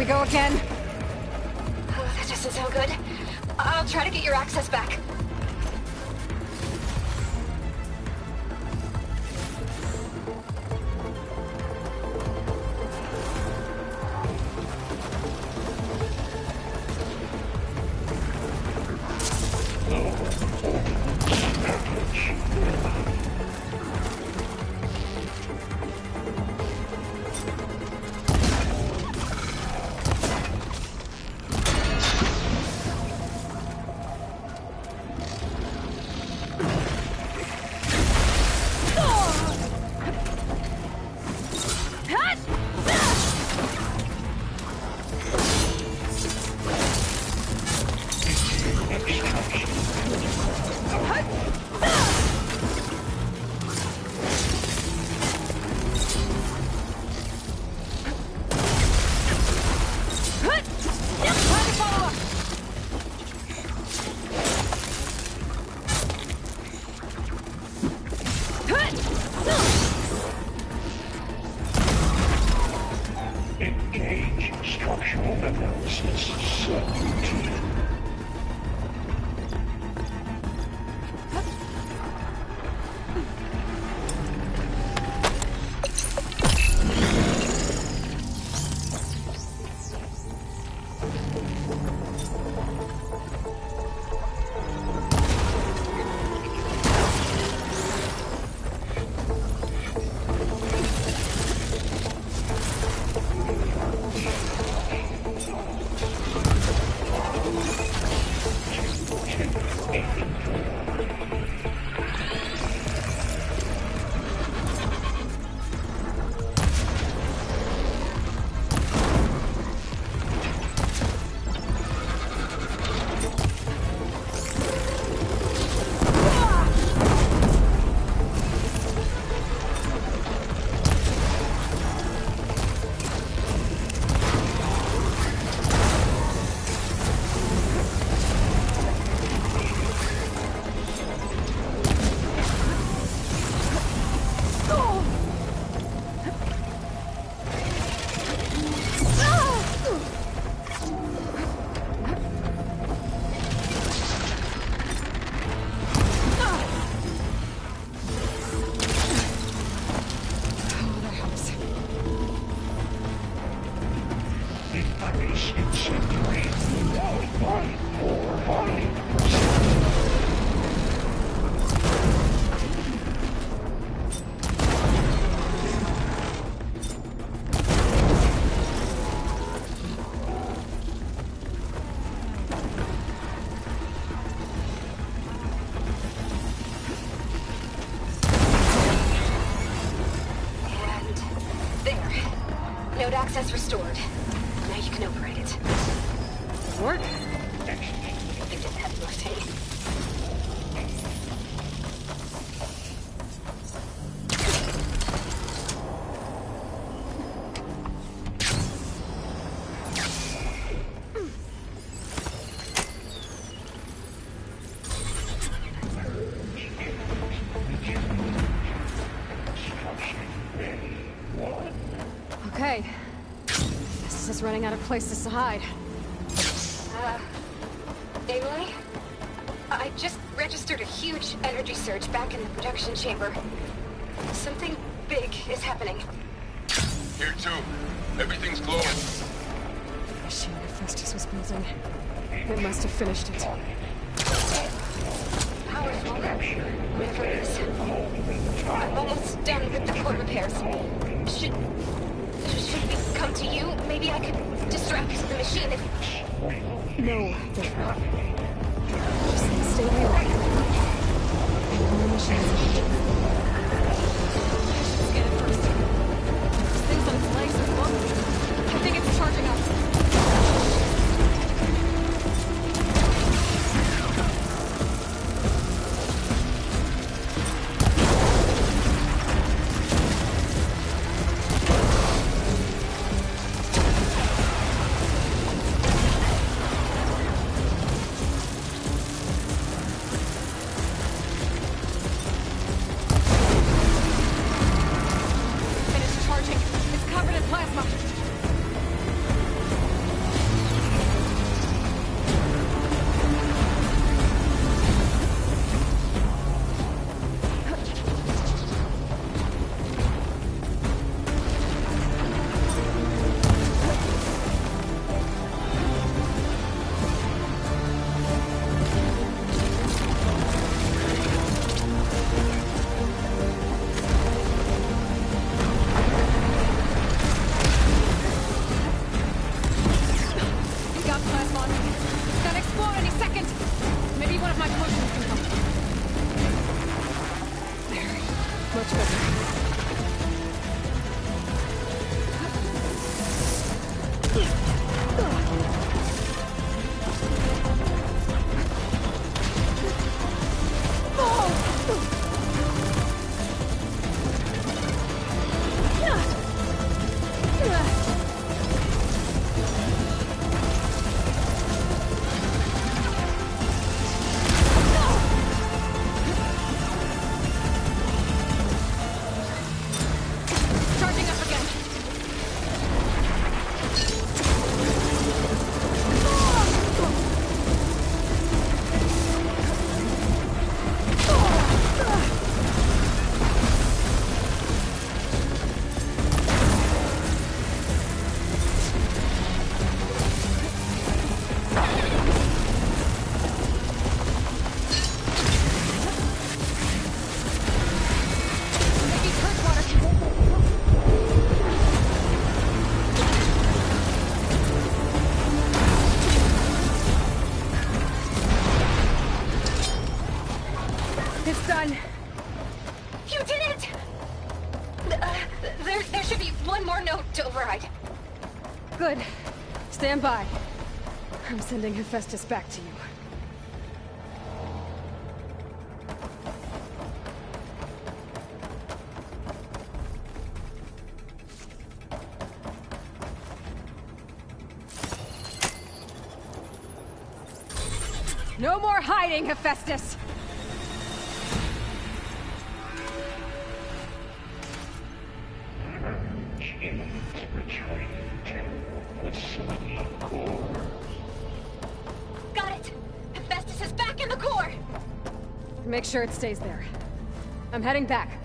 Go again. Oh, that doesn't sound good. I'll try to get your access back. Work? I think it's heavy lifting. Okay. This is running out of places to hide. Aloy? I just registered a huge energy surge back in the production chamber. Something big is happening. Here too. Everything's glowing. The machine Hephaestus was building. It must have finished it. Powerful. Whatever it is. I'm almost done with the core repairs. Should we come to you? Maybe I could distract the machine if... No, just stay where you are. The machine's scan it first. This thing's on its legs or what? I think it's charging up. Good. Stand by. I'm sending Hephaestus back to you. No more hiding, Hephaestus! Got it! Hephaestus is back in the core! Make sure it stays there. I'm heading back.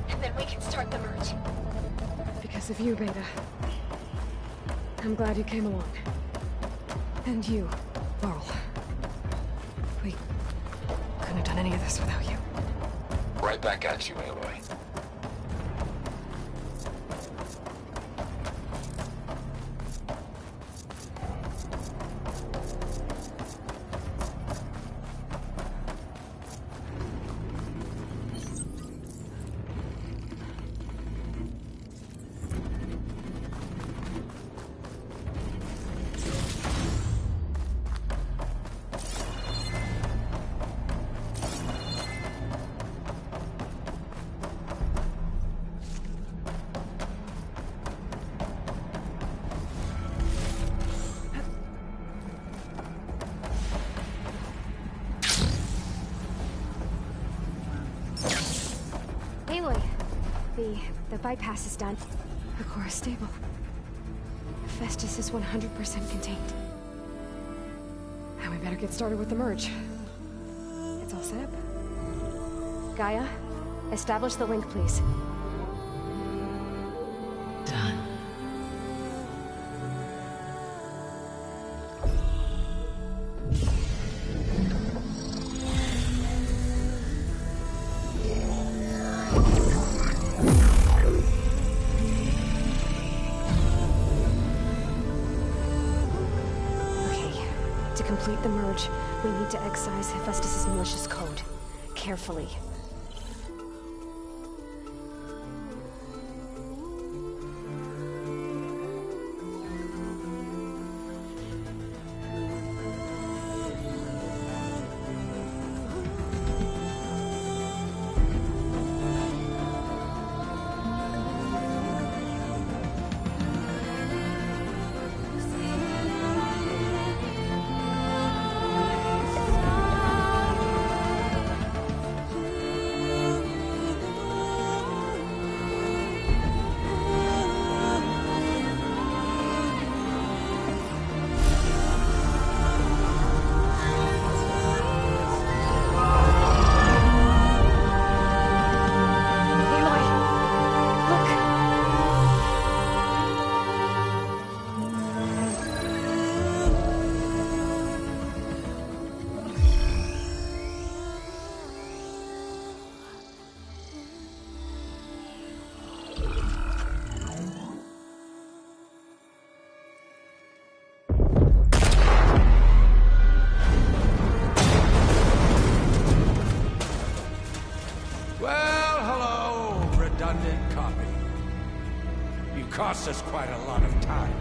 And then we can start the merge. Because of you, Beta. I'm glad you came along. And you, Varl. We couldn't have done any of this without you. Right back at you, Aloy. see. The bypass is done. The core is stable. Festus is 100% contained. Now we better get started with the merge. It's all set up. Gaia, establish the link, please. Done. To complete the merge, we need to excise Hephaestus' malicious code. Carefully. Cost us quite a lot of time.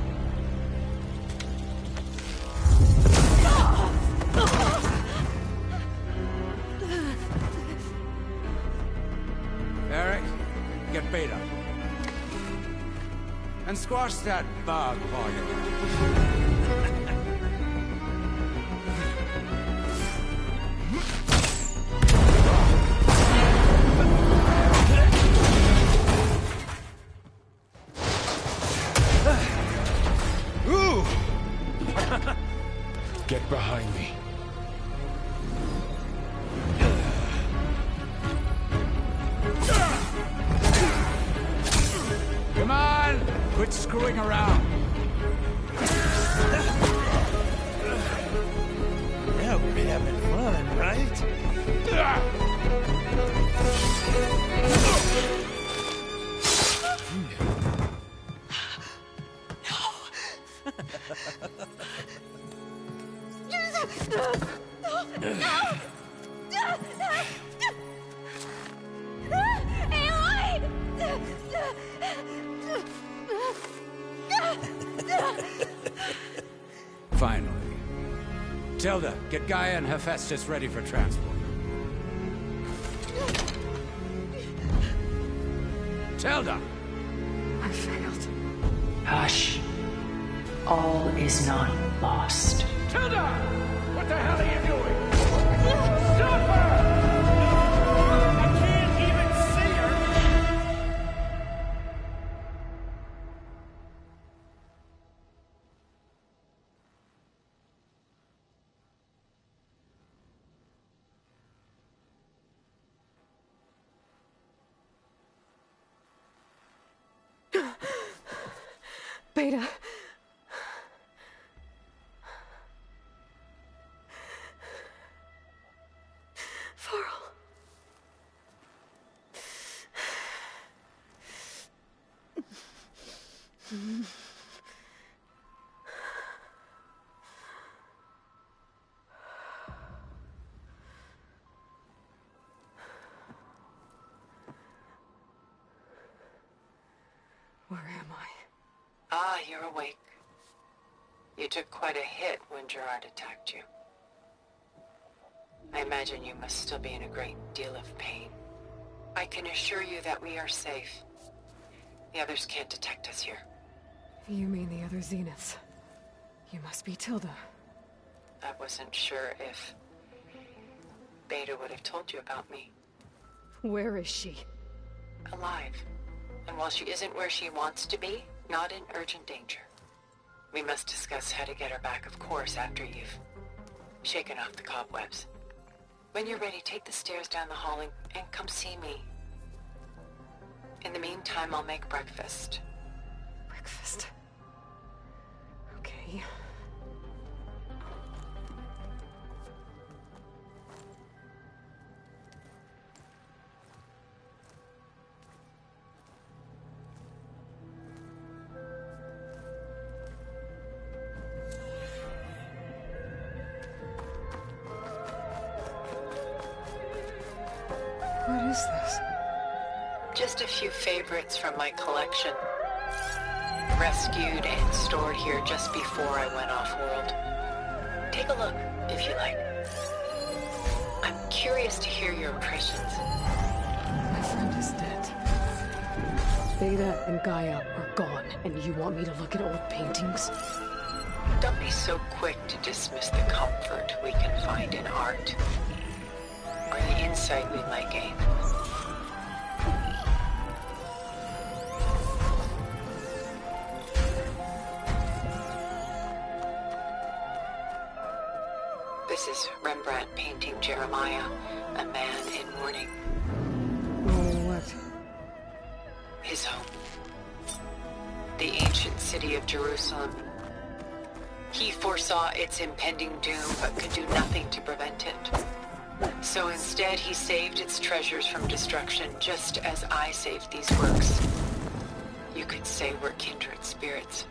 Eric, get Beta. And squash that bug for you. Get behind me. Come on! Quit screwing around. Now we're having fun, right? Finally. Tilda, get Gaia and Hephaestus ready for transport. Tilda! I failed. Hush. All is not lost. Tilda! What the hell are you doing? Stop her! I can't even see her! Beta. Where am I? Ah, you're awake. You took quite a hit when Gerard attacked you. I imagine you must still be in a great deal of pain. I can assure you that we are safe. The others can't detect us here. You mean the other Zeniths? You must be Tilda. I wasn't sure if Beta would have told you about me. Where is she? Alive. And while she isn't where she wants to be, not in urgent danger. We must discuss how to get her back, of course, after you've shaken off the cobwebs. When you're ready, take the stairs down the hall and come see me. In the meantime, I'll make breakfast. Breakfast? Okay. What is this? Just a few favorites from my collection. Rescued and stored here just before I went off-world. Take a look, if you like. I'm curious to hear your impressions. My friend is dead. Beta and Gaia are gone, and you want me to look at old paintings? Don't be so quick to dismiss the comfort we can find in art, or the insight we might gain. This is Rembrandt painting Jeremiah, a man in mourning. Mourning what? His home. The ancient city of Jerusalem. He foresaw its impending doom, but could do nothing to prevent it. So instead, he saved its treasures from destruction, just as I saved these works. You could say we're kindred spirits.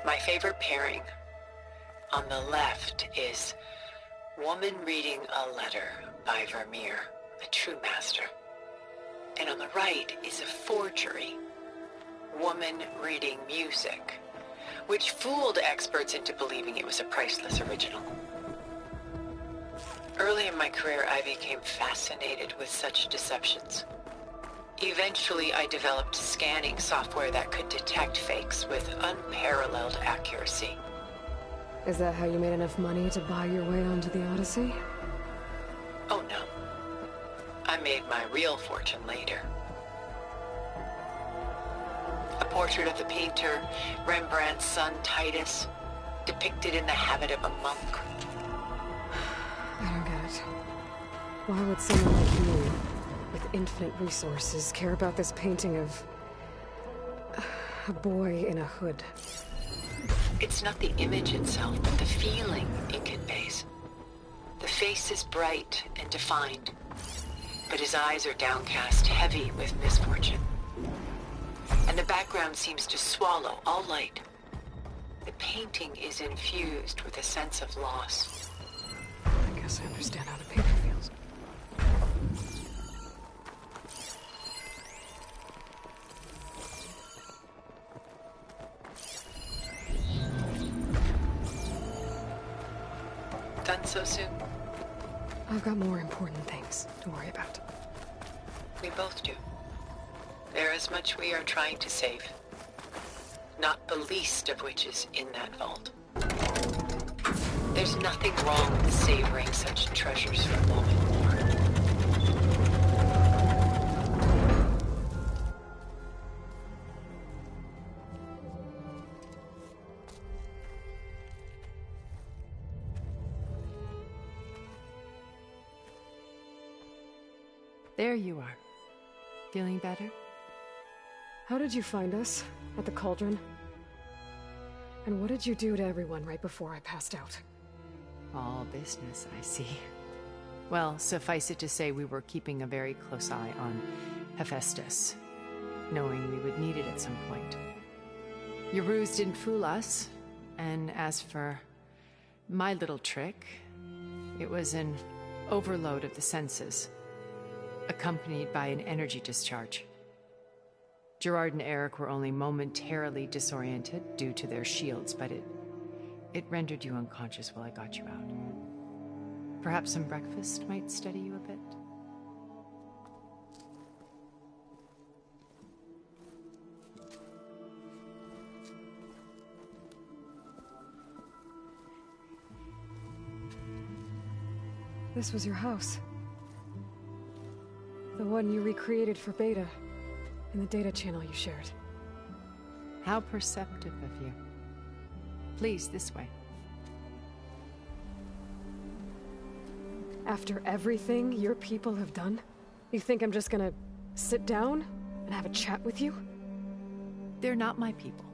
My favorite pairing on the left is Woman Reading a Letter by Vermeer, a true master. And on the right is a forgery, Woman Reading Music, which fooled experts into believing it was a priceless original. Early in my career, I became fascinated with such deceptions. Eventually, I developed scanning software that could detect fakes with unparalleled accuracy. Is that how you made enough money to buy your way onto the Odyssey? Oh no. I made my real fortune later. A portrait of the painter, Rembrandt's son Titus, depicted in the habit of a monk. I don't get it. Why would someone like you, with infinite resources, care about this painting of a boy in a hood? It's not the image itself, but the feeling it conveys. The face is bright and defined, but his eyes are downcast, heavy with misfortune. And the background seems to swallow all light. The painting is infused with a sense of loss. I guess I understand how the painter feels. Done so soon? I've got more important things to worry about. We both do. There is much we are trying to save. Not the least of which is in that vault. There's nothing wrong with savoring such treasures for a moment more. There you are. Feeling better? How did you find us? At the cauldron? And what did you do to everyone right before I passed out? All business, I see. Well, suffice it to say we were keeping a very close eye on Hephaestus, knowing we would need it at some point. Your ruse didn't fool us, and as for my little trick, it was an overload of the senses, accompanied by an energy discharge. Gerard and Eric were only momentarily disoriented due to their shields, but it rendered you unconscious while I got you out. Perhaps some breakfast might steady you a bit? This was your house. The one you recreated for Beta, in the data channel you shared. How perceptive of you. Please, this way. After everything your people have done, you think I'm just gonna sit down and have a chat with you? They're not my people.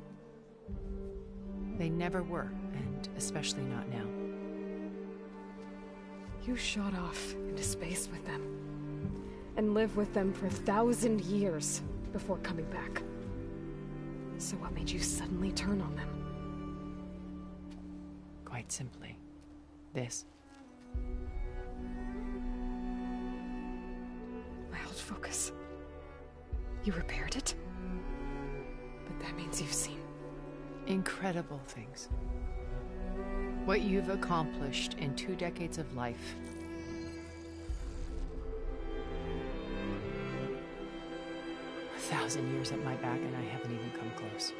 They never were, and especially not now. You shot off into space with them, and lived with them for 1,000 years before coming back. So what made you suddenly turn on them? Quite simply, this. My old focus. You repaired it? But that means you've seen... incredible things. What you've accomplished in 2 decades of life. A 1,000 years at my back and I haven't even come close.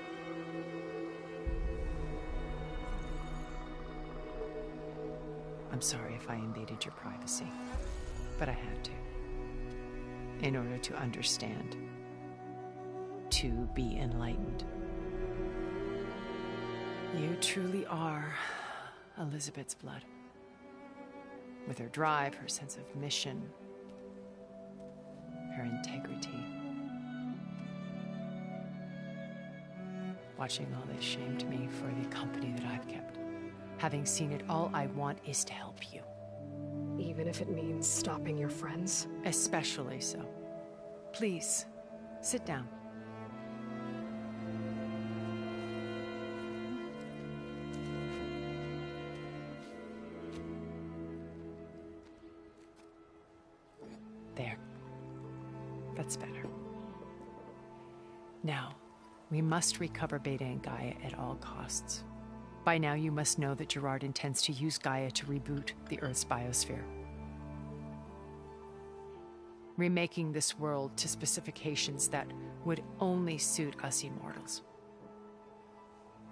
I'm sorry if I invaded your privacy, but I had to. In order to understand. To be enlightened. You truly are Elizabeth's blood. With her drive, her sense of mission, her integrity. Watching all this shamed me for the company that I've kept. Having seen it, all I want is to help you. Even if it means stopping your friends? Especially so. Please, sit down. There. That's better. Now, we must recover Beta and Gaia at all costs. By now, you must know that Gerard intends to use Gaia to reboot the Earth's biosphere. Remaking this world to specifications that would only suit us immortals.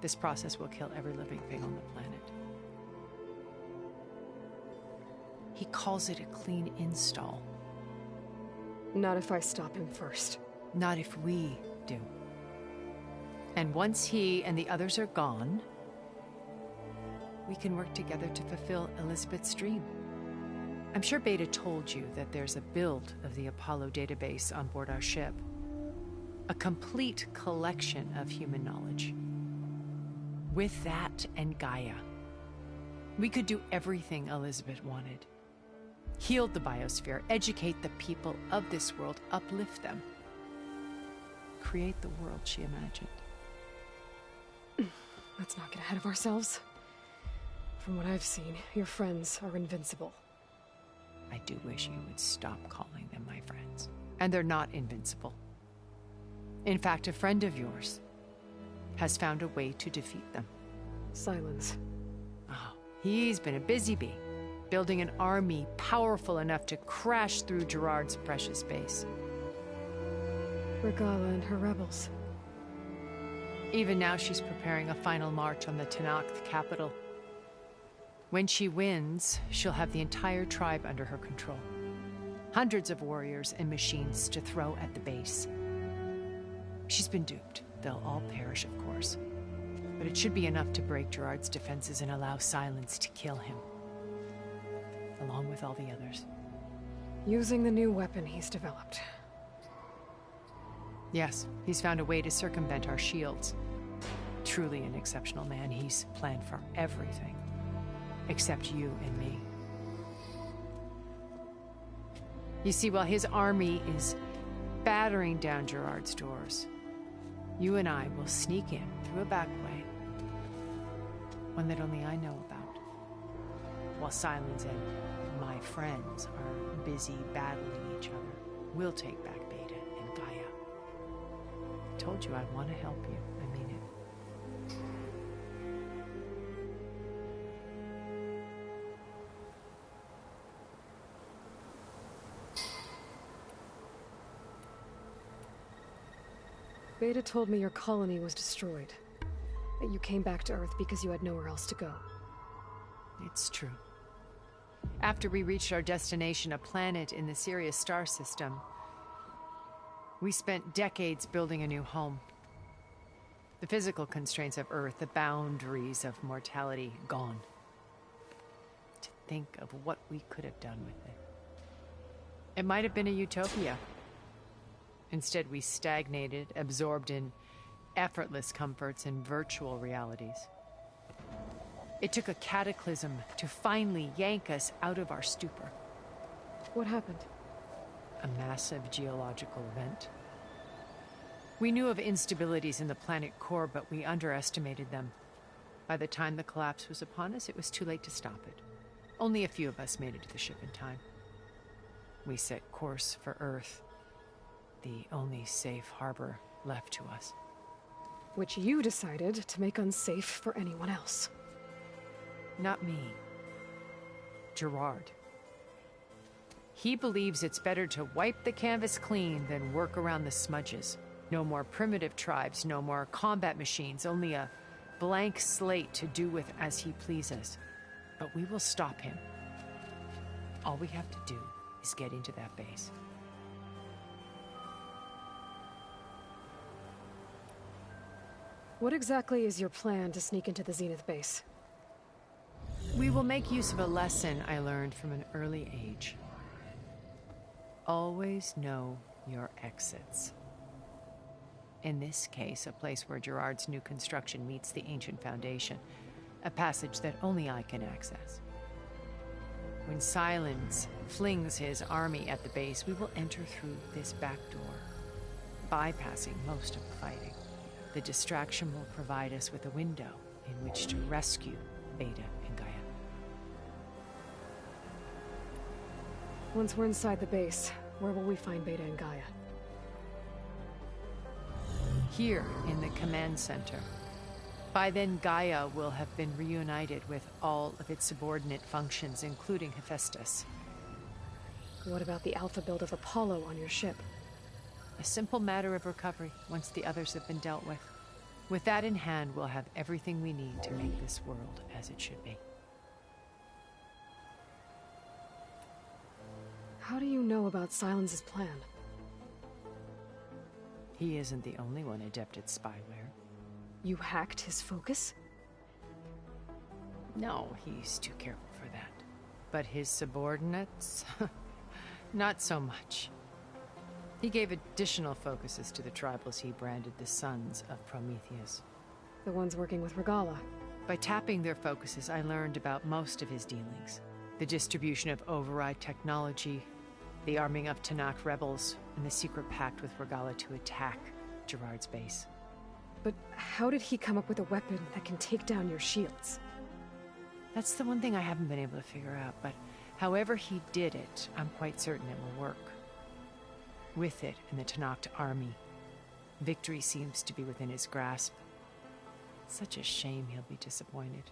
This process will kill every living thing on the planet. He calls it a clean install. Not if I stop him first. Not if we do. And once he and the others are gone, we can work together to fulfill Elizabeth's dream. I'm sure Beta told you that there's a build of the Apollo database on board our ship. A complete collection of human knowledge. With that and Gaia, we could do everything Elizabeth wanted. Heal the biosphere, educate the people of this world, uplift them. Create the world she imagined. Let's not get ahead of ourselves. From what I've seen, your friends are invincible. I do wish you would stop calling them my friends. And they're not invincible. In fact, a friend of yours has found a way to defeat them. Silence. Oh, he's been a busy bee, building an army powerful enough to crash through Gerard's precious base. Regala and her rebels. Even now, she's preparing a final march on the Tenakth capital. When she wins, she'll have the entire tribe under her control. Hundreds of warriors and machines to throw at the base. She's been duped. They'll all perish, of course. But it should be enough to break Gerard's defenses and allow Silence to kill him. Along with all the others. Using the new weapon he's developed. Yes, he's found a way to circumvent our shields. Truly an exceptional man. He's planned for everything. Except you and me. You see, while his army is battering down Gerard's doors, you and I will sneak in through a back way. One that only I know about. While Silence and my friends are busy battling each other, we'll take back Beta and Gaia. I told you I want to help you. I mean it. Beta told me your colony was destroyed. That you came back to Earth because you had nowhere else to go. It's true. After we reached our destination, a planet in the Sirius star system, we spent decades building a new home. The physical constraints of Earth, the boundaries of mortality, gone. To think of what we could have done with it. It might have been a utopia. Instead, we stagnated, absorbed in effortless comforts and virtual realities. It took a cataclysm to finally yank us out of our stupor. What happened? A massive geological event. We knew of instabilities in the planet core, but we underestimated them. By the time the collapse was upon us, it was too late to stop it. Only a few of us made it to the ship in time. We set course for Earth, the only safe harbor left to us. Which you decided to make unsafe for anyone else. Not me. Gerard. He believes it's better to wipe the canvas clean than work around the smudges. No more primitive tribes, no more combat machines, only a blank slate to do with as he pleases. But we will stop him. All we have to do is get into that base. What exactly is your plan to sneak into the Zenith base? We will make use of a lesson I learned from an early age. Always know your exits. In this case, a place where Gerard's new construction meets the ancient foundation, a passage that only I can access. When Silence flings his army at the base, we will enter through this back door, bypassing most of the fighting. The distraction will provide us with a window in which to rescue Beta and Gaia. Once we're inside the base, where will we find Beta and Gaia? Here in the command center. By then, Gaia will have been reunited with all of its subordinate functions, including Hephaestus. What about the alpha build of Apollo on your ship? A simple matter of recovery once the others have been dealt with. With that in hand, we'll have everything we need to make this world as it should be. How do you know about Silence's plan? He isn't the only one adept at spyware. You hacked his focus? No, he's too careful for that. But his subordinates? Not so much. He gave additional focuses to the tribals he branded the Sons of Prometheus. The ones working with Regala. By tapping their focuses, I learned about most of his dealings. The distribution of override technology, the arming of Tanakh rebels, and the secret pact with Regala to attack Gerard's base. But how did he come up with a weapon that can take down your shields? That's the one thing I haven't been able to figure out, but however he did it, I'm quite certain it will work. With it and the Tanakh army, victory seems to be within his grasp. Such a shame he'll be disappointed.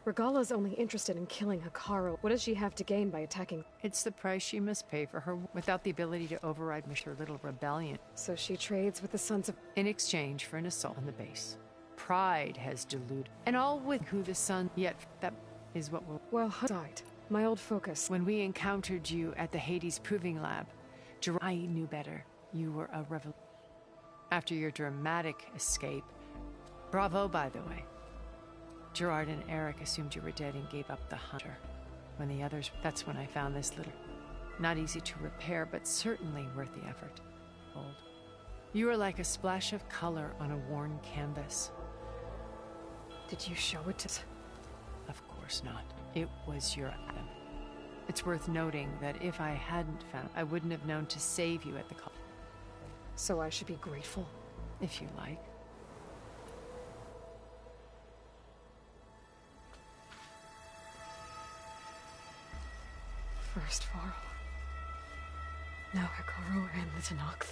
Regala's only interested in killing Hikaru. What does she have to gain by attacking? It's the price she must pay for her without the ability to override her little rebellion. So she trades with the Sons of... In exchange for an assault on the base. Pride has deluded. And all with who the Sun... Yet that is what will... Well, side. My old focus. When we encountered you at the Hades Proving Lab, I knew better. You were a rebel. After your dramatic escape... Bravo, by the way. Gerard and Eric assumed you were dead and gave up the hunter. When the others... That's when I found this little... Not easy to repair, but certainly worth the effort. Old. You were like a splash of color on a worn canvas. Did you show it to... Of course not. It was your Alem. It's worth noting that if I hadn't found... I wouldn't have known to save you at the call. So I should be grateful? If you like. First Varl. Now Hikaru and the Tanakh.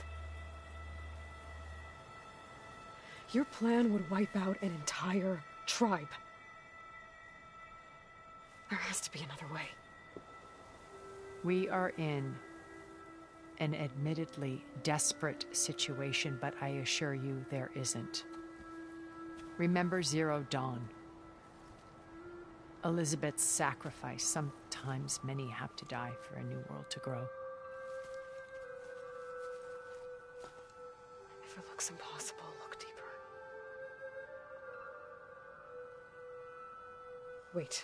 Your plan would wipe out an entire tribe. There has to be another way. We are in an admittedly desperate situation, but I assure you there isn't. Remember Zero Dawn. Elizabeth's sacrifice. Sometimes many have to die for a new world to grow. If it looks impossible, look deeper. Wait.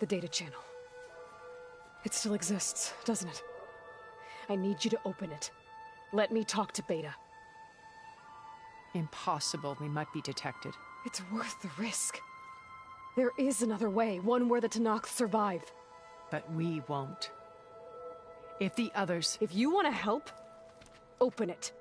The data channel. It still exists, doesn't it? I need you to open it. Let me talk to Beta. Impossible. We might be detected. It's worth the risk. There is another way, one where the Tenakth survive. But we won't. If the others... If you want to help, open it.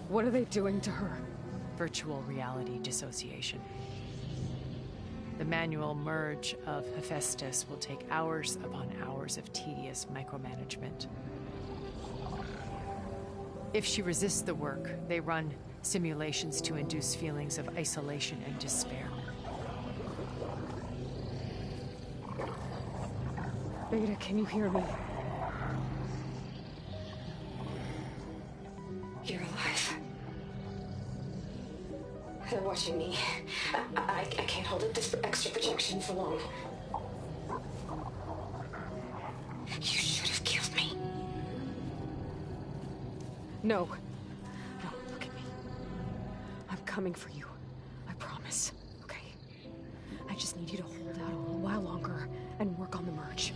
What are they doing to her? Virtual reality dissociation. The manual merge of Hephaestus will take hours upon hours of tedious micromanagement. If she resists the work, they run simulations to induce feelings of isolation and despair. Beta, can you hear me? You're alive. They're watching me. I can't hold up this extra projection for long. You should have killed me. No. No, look at me. I'm coming for you. I promise. Okay? I just need you to hold out a little while longer and work on the merge.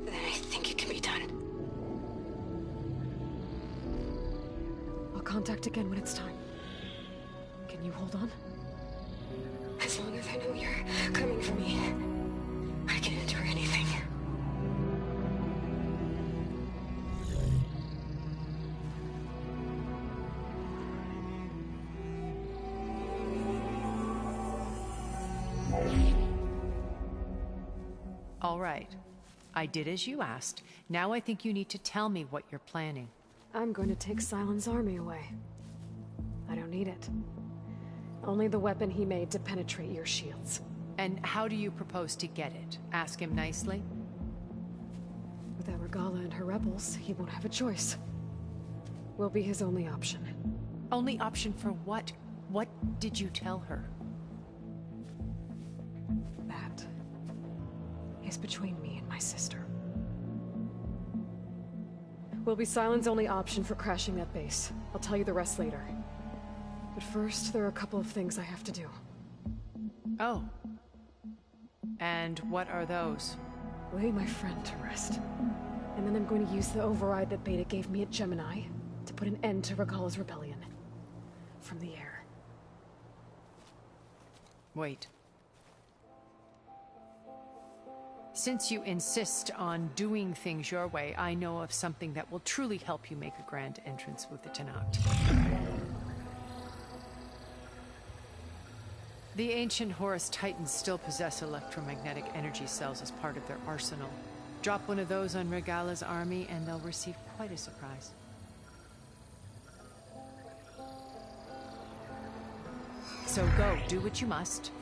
Then I think it can be done. I'll contact again when it's time. Can you hold on? As long as I know you're coming for me, I can endure anything. All right. I did as you asked. Now I think you need to tell me what you're planning. I'm going to take Silent's army away. I don't need it. Only the weapon he made to penetrate your shields. And how do you propose to get it? Ask him nicely? Without Regala and her rebels, he won't have a choice. We'll be his only option. Only option for what? What did you tell her? That is between me and my sister. Will be Silent's only option for crashing that base. I'll tell you the rest later. But first, there are a couple of things I have to do. Oh. And what are those? Lay my friend to rest. And then I'm going to use the override that Beta gave me at Gemini to put an end to Regala's rebellion. From the air. Wait. Since you insist on doing things your way, I know of something that will truly help you make a grand entrance with the Tenakth. The ancient Horus Titans still possess electromagnetic energy cells as part of their arsenal. Drop one of those on Regala's army and they'll receive quite a surprise. So go, do what you must.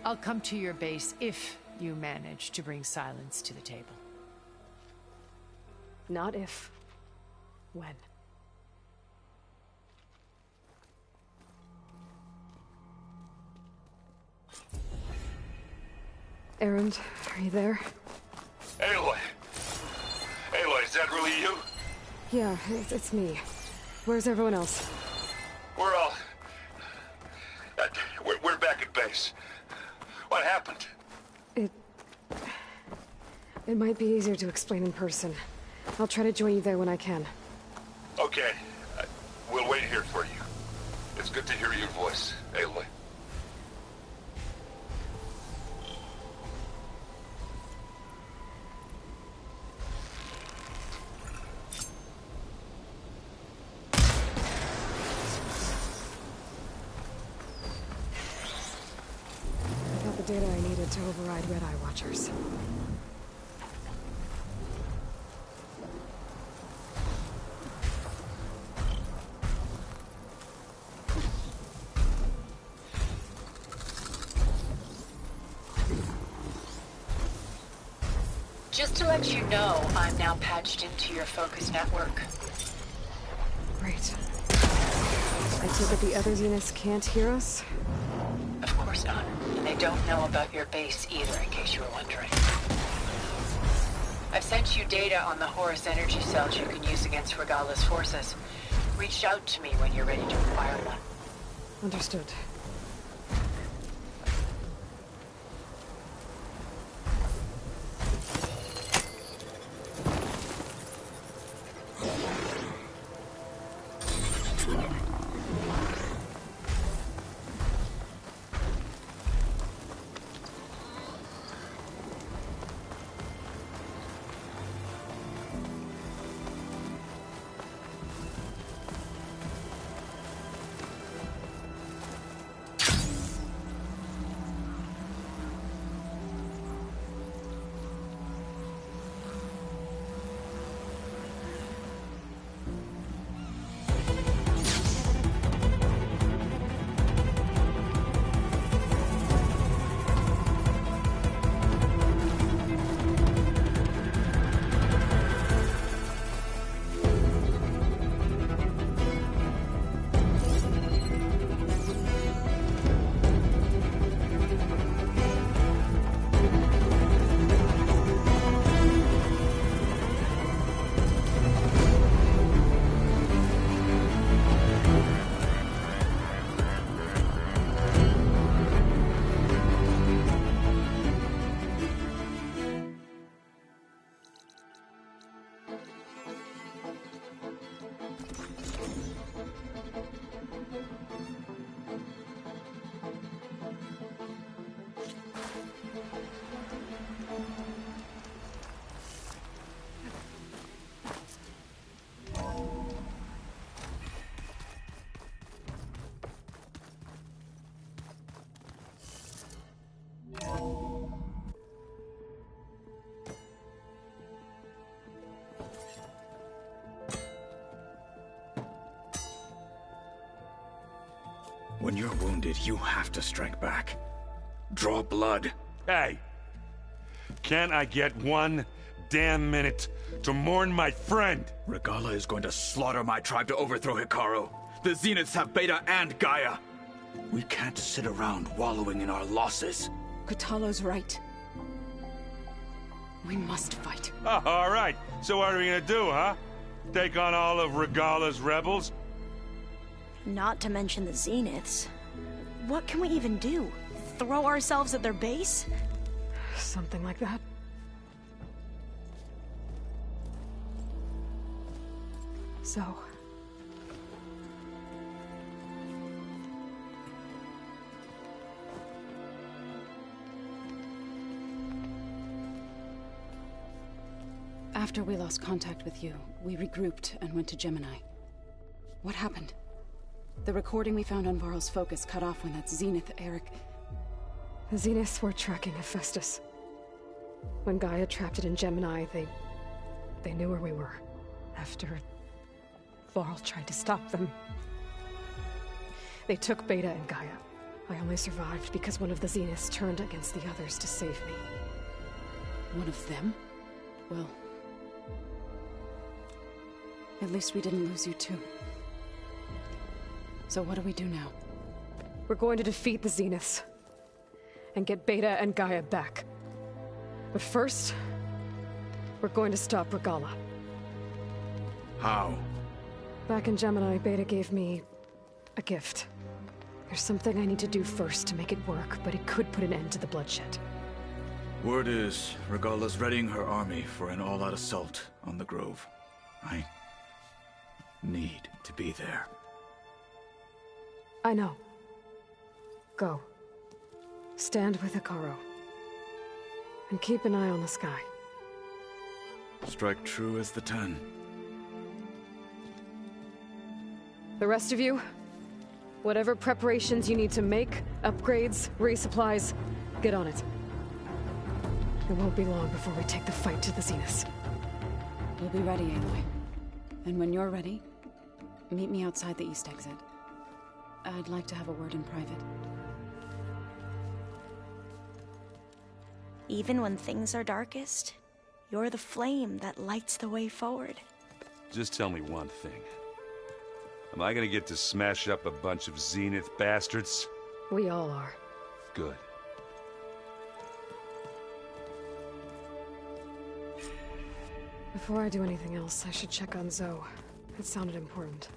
I'll come to your base if you manage to bring Silence to the table. Not if. When. Erend, are you there? Aloy! Aloy, is that really you? Yeah, it's me. Where's everyone else? We're all... we're back at base. What happened? It might be easier to explain in person. I'll try to join you there when I can. Okay. We'll wait here for you. It's good to hear your voice, Aloy. I got the data I needed to override Red Eye Watchers. Just to let you know, I'm now patched into your focus network. Great. I take it the other Zeniths can't hear us? Of course not. And they don't know about your base either, in case you were wondering. I've sent you data on the Horus energy cells you can use against Regala's forces. Reach out to me when you're ready to acquire one. Understood. When you're wounded, you have to strike back. Draw blood. Hey! Can't I get one damn minute to mourn my friend? Regala is going to slaughter my tribe to overthrow Hikaru. The Zeniths have Beta and Gaia. We can't sit around wallowing in our losses. Kutalo's right. We must fight. Oh, all right. So what are we gonna do, huh? Take on all of Regala's rebels? Not to mention the Zeniths. What can we even do? Throw ourselves at their base? Something like that. So... After we lost contact with you, we regrouped and went to Gemini. What happened? The recording we found on Varl's focus cut off when that Zenith, Eric... The Zeniths were tracking Hephaestus. When Gaia trapped it in Gemini, they knew where we were. After Varl tried to stop them. They took Beta and Gaia. I only survived because one of the Zeniths turned against the others to save me. One of them? Well... at least we didn't lose you too. So what do we do now? We're going to defeat the Zeniths. And get Beta and Gaia back. But first... we're going to stop Regala. How? Back in Gemini, Beta gave me... a gift. There's something I need to do first to make it work, but it could put an end to the bloodshed. Word is, Regala's readying her army for an all-out assault on the Grove. I need to be there. I know. Go. Stand with Hikaru. And keep an eye on the sky. Strike true as the 10. The rest of you, whatever preparations you need to make, upgrades, resupplies, get on it. It won't be long before we take the fight to the Zenith. We'll be ready, Aloy. And when you're ready, meet me outside the east exit. I'd like to have a word in private. Even when things are darkest, you're the flame that lights the way forward. Just tell me one thing. Am I gonna get to smash up a bunch of Zenith bastards? We all are. Good. Before I do anything else, I should check on Zoe. It sounded important.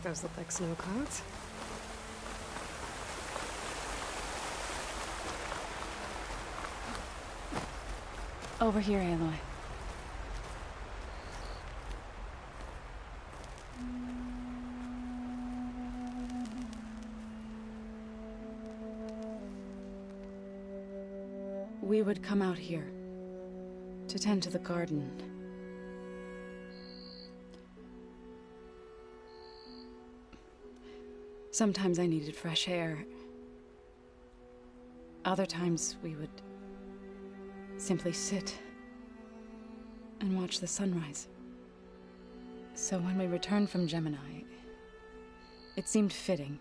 Those look like snow clouds. Over here, Aloy. We would come out here to tend to the garden. Sometimes I needed fresh air. Other times we would simply sit and watch the sunrise. So when we returned from Gemini, it seemed fitting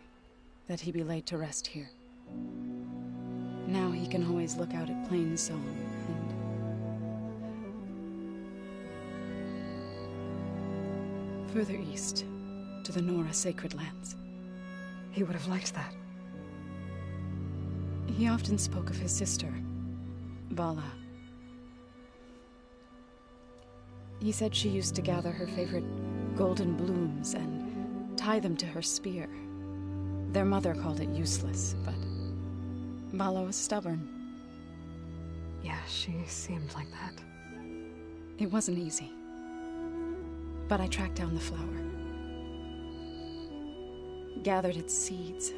that he be laid to rest here. Now he can always look out at Plains Song and further east to the Nora Sacred Lands. He would have liked that. He often spoke of his sister, Bala. He said she used to gather her favorite golden blooms and tie them to her spear. Their mother called it useless, but Bala was stubborn. Yeah, she seemed like that. It wasn't easy. But I tracked down the flower. Gathered its seeds.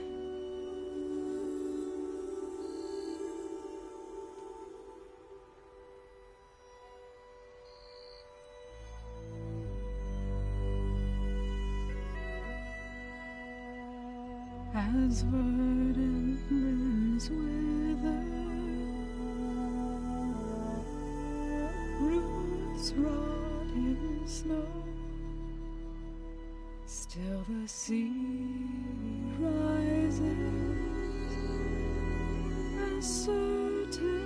As verdant limbs wither, roots rot in snow, still the sea rises as certain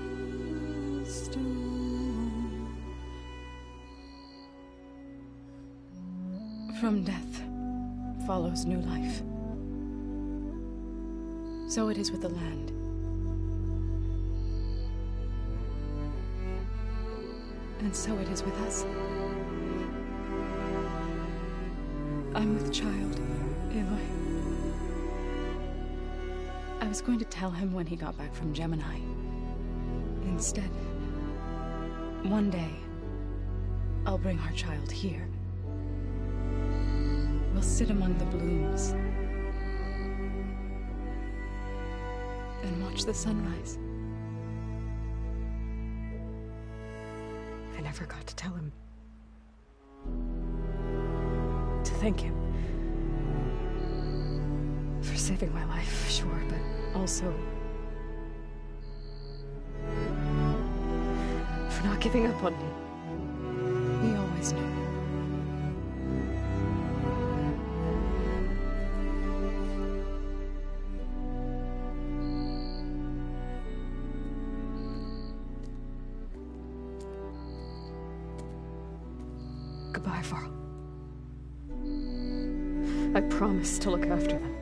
as stone. From death follows new life. So it is with the land. And so it is with us. I'm with child, Aloy. I was going to tell him when he got back from Gemini. Instead, one day, I'll bring our child here. We'll sit among the blooms and watch the sunrise. I never got to tell him. To thank him. For saving my life, sure, but also for not giving up on me. He always knew. Goodbye, Varl. I promise to look after them.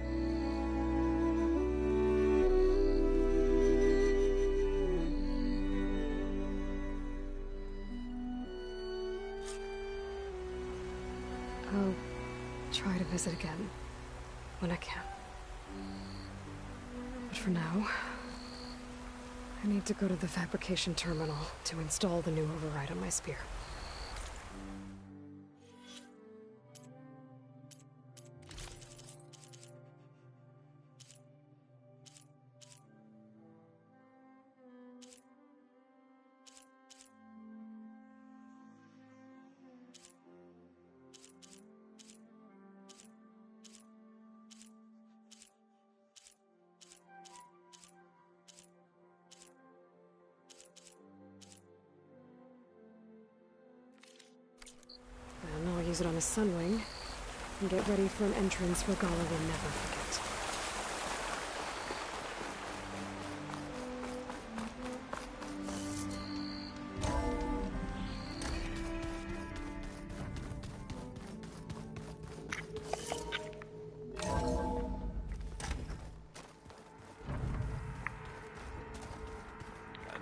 visit again when I can. But for now, I need to go to the fabrication terminal to install the new override on my spear. Then I'll use it on a sunwing and get ready for an entrance Regala will never forget.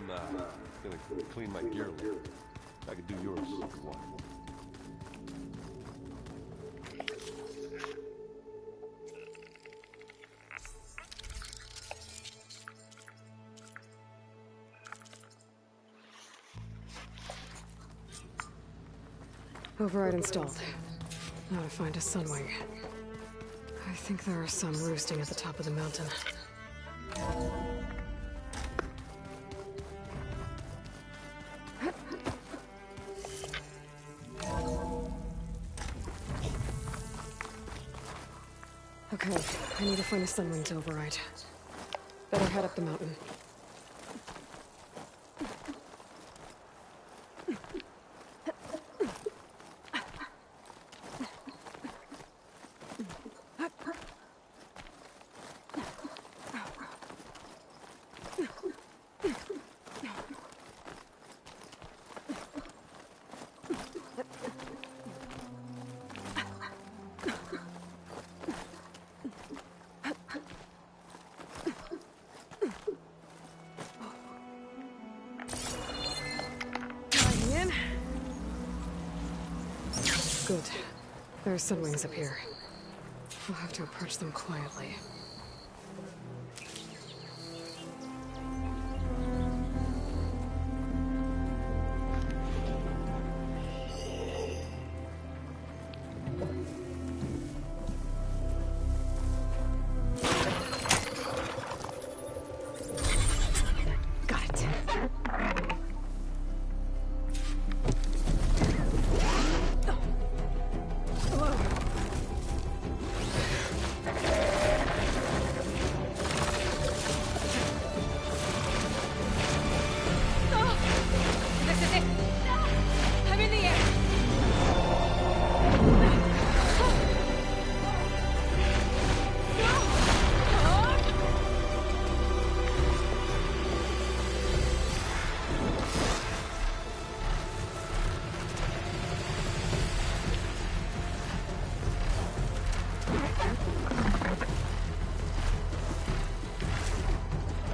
I'm gonna clean my gear a little. I could do yours if you want. Override installed. Now to find a sunwing. I think there are some roosting at the top of the mountain. Okay, I need to find a sunwing to override. Better head up the mountain. Good. There are sunwings up here. We'll have to approach them quietly.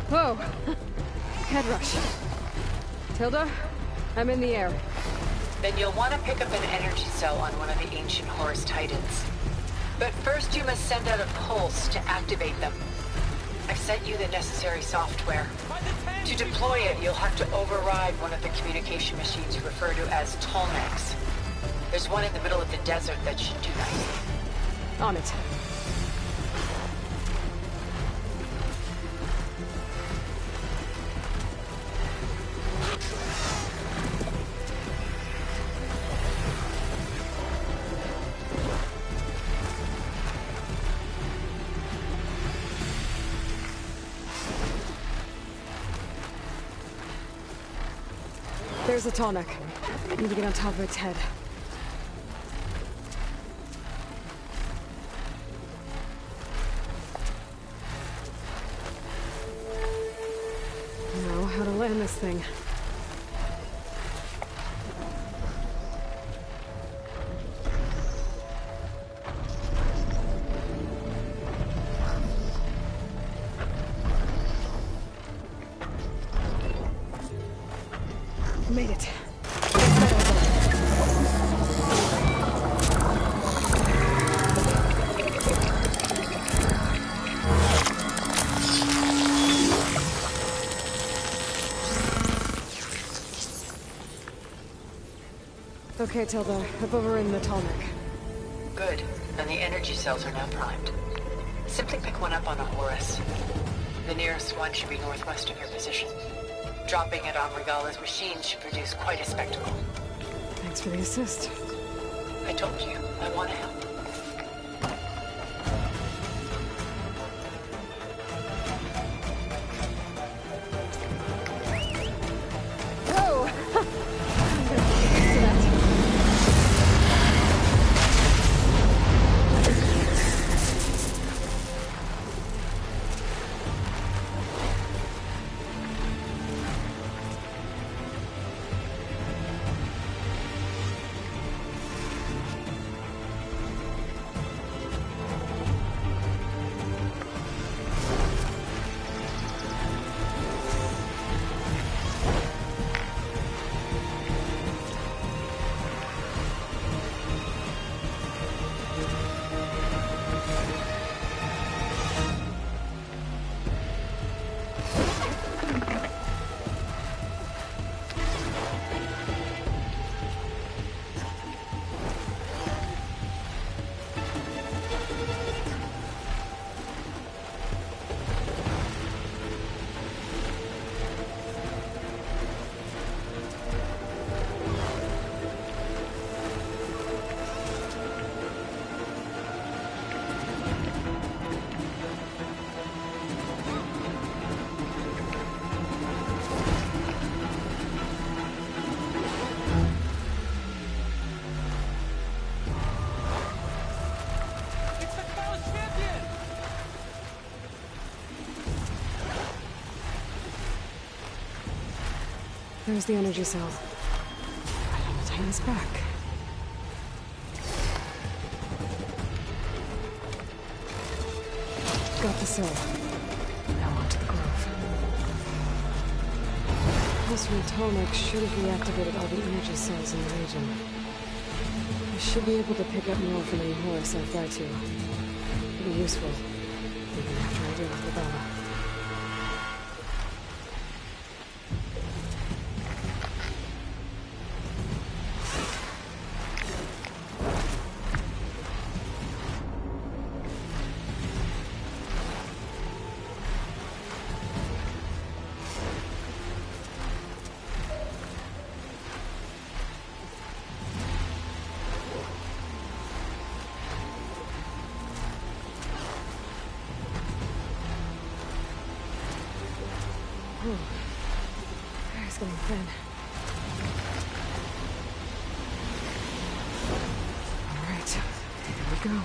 Whoa! Head rush. Tilda, I'm in the air. Then you'll want to pick up an energy cell on one of the ancient Horus Titans. But first you must send out a pulse to activate them. I've sent you the necessary software. To deploy it, you'll have to override one of the communication machines referred to as Tolmecs. There's one in the middle of the desert that should do nicely. On it. There's a Tolmec. Need to get on top of its head. Now, how to land this thing. Made it. Okay, Tilda. I've overridden the Tallneck. Good. And the energy cells are now primed. Simply pick one up on a Horus. The nearest one should be northwest of your position. Dropping it on Regala's machine should produce quite a spectacle. Thanks for the assist. I told you, I want to help. Whoa! I'm gonna get used to that. There's the energy cell. I don't know, time is back. Got the cell. Now onto the grove. Pulse from Tallneck should have reactivated all the energy cells in the region. I should be able to pick up more from any Horus I fly to. It'll be useful, even after I deal with Regala. Air's getting thin. All right, here we go.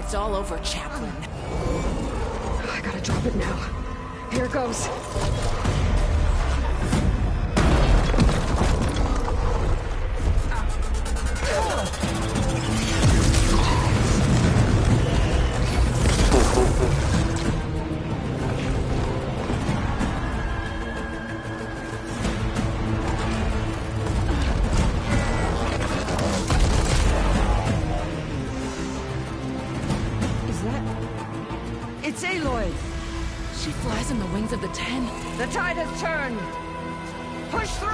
It's all over, Chaplain. I gotta drop it now. Here goes. It's Aloy! She flies on the wings of the Ten. The tide has turned! Push through!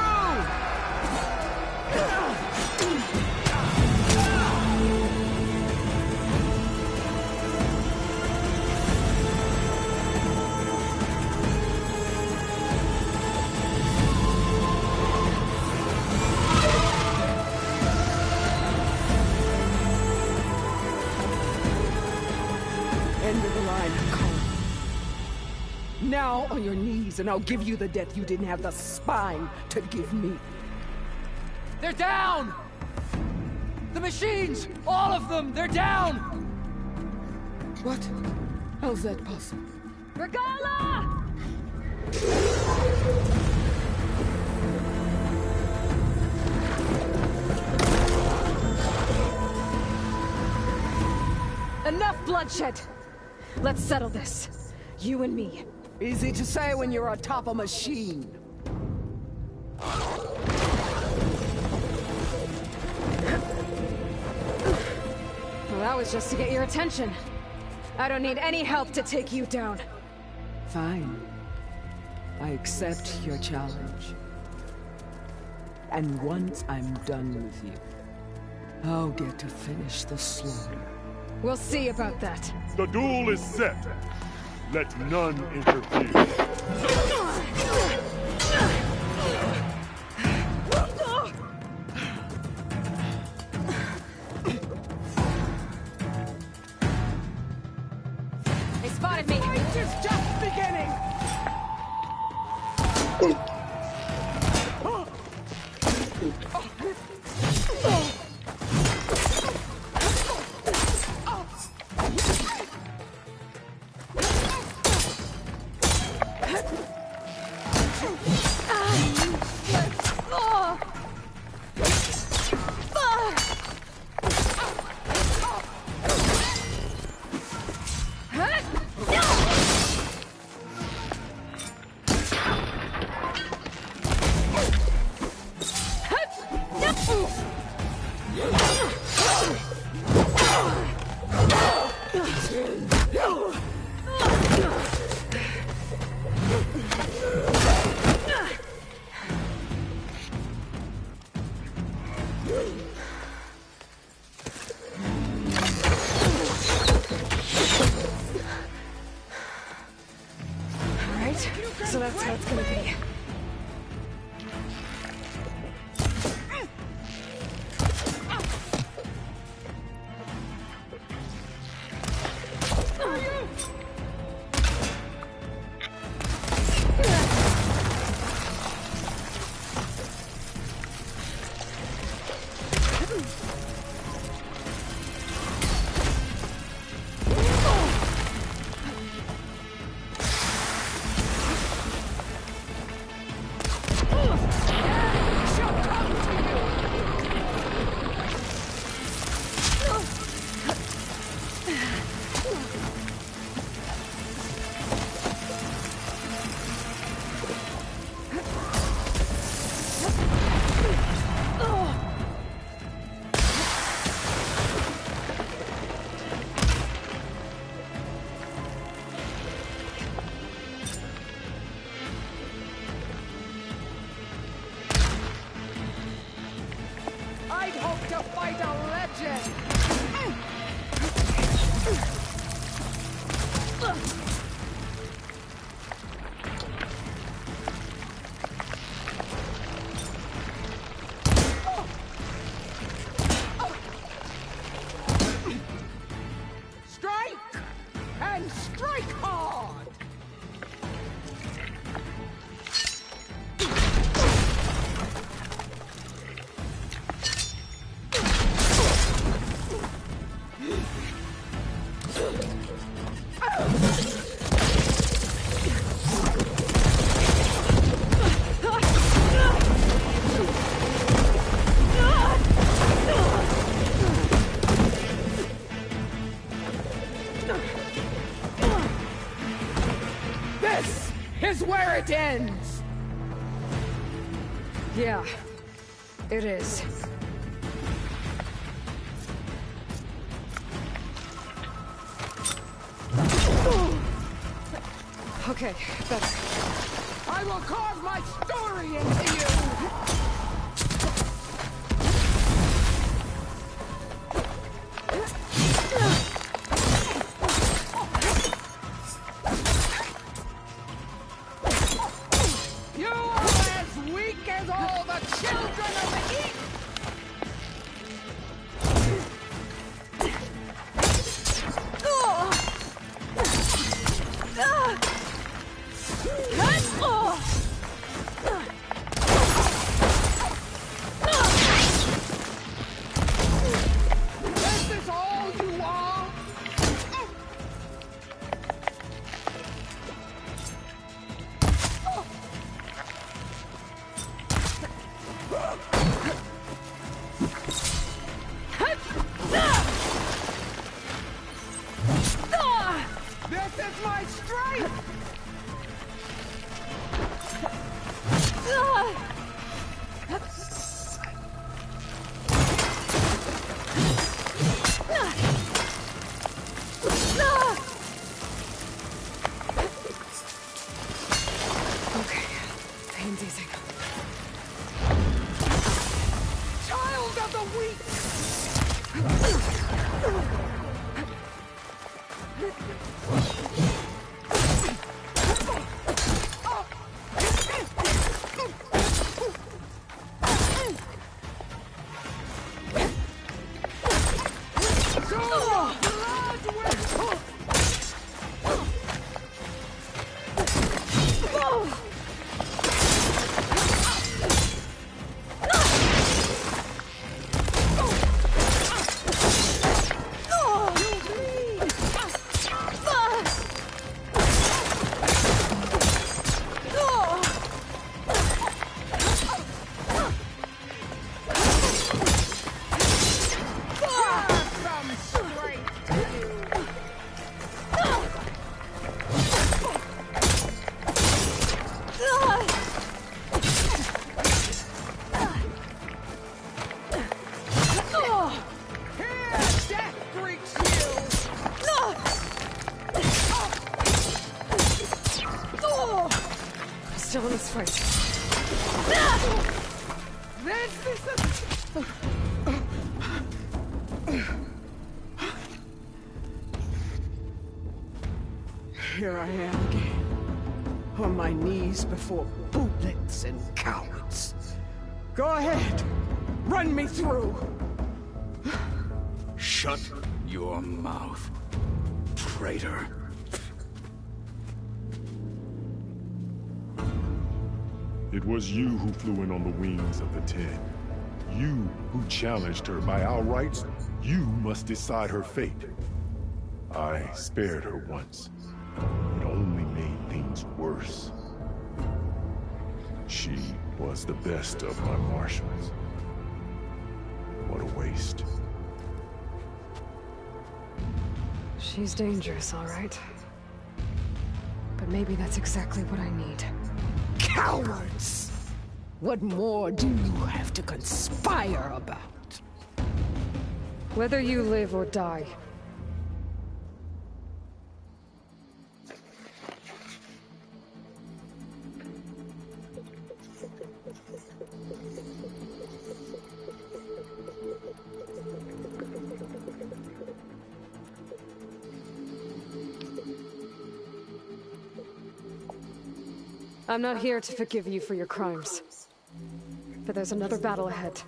End of the line, Carl. Now on your knees, and I'll give you the death you didn't have the spine to give me. They're down! The machines! All of them! They're down! What? How's that possible? Regala! bloodshed. Let's settle this. You and me. Easy to say when you're atop a machine. Well, that was just to get your attention. I don't need any help to take you down. Fine. I accept your challenge. And once I'm done with you, I'll get to finish the slaughter. We'll see about that. The duel is set. Let none interfere. They spotted me. The fight is just beginning. So that's how it's gonna be. I'd hope to fight a legend! Strike! And strike hard! This is where it ends! Yeah, it is. Okay, better. I will carve my story into you! You are as weak as all the children of the East! Is this all you are? pain's easing. Child of the weak! Still in this fight. Here I am again, on my knees before bootlets and cowards. Go ahead, run me through. Shut your mouth, traitor. It was you who flew in on the wings of the Ten. You who challenged her by our rights. You must decide her fate. I spared her once. It only made things worse. She was the best of my marshals. What a waste. She's dangerous, all right. But maybe that's exactly what I need. Cowards! What more do you have to conspire about? Whether you live or die. I'm not here to forgive you for your crimes. But there's another battle ahead.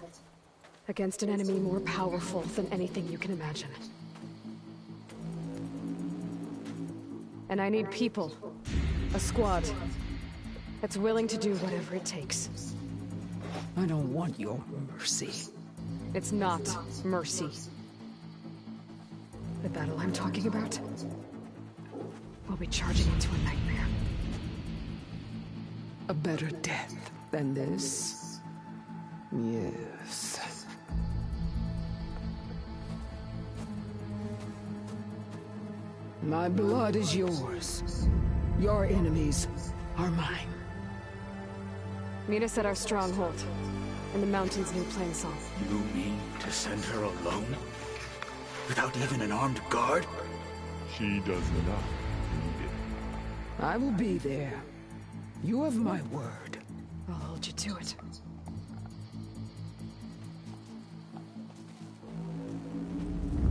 Against an enemy more powerful than anything you can imagine. And I need people. A squad. That's willing to do whatever it takes. I don't want your mercy. It's not mercy. The battle I'm talking about will be charging into a nightmare. A better death than this? Yes. My blood is yours. Your enemies are mine. Meet us at our stronghold, in the mountains near Plainsong. You mean to send her alone? Without even an armed guard? She does not need it. I will be there. You have my word. I'll hold you to it.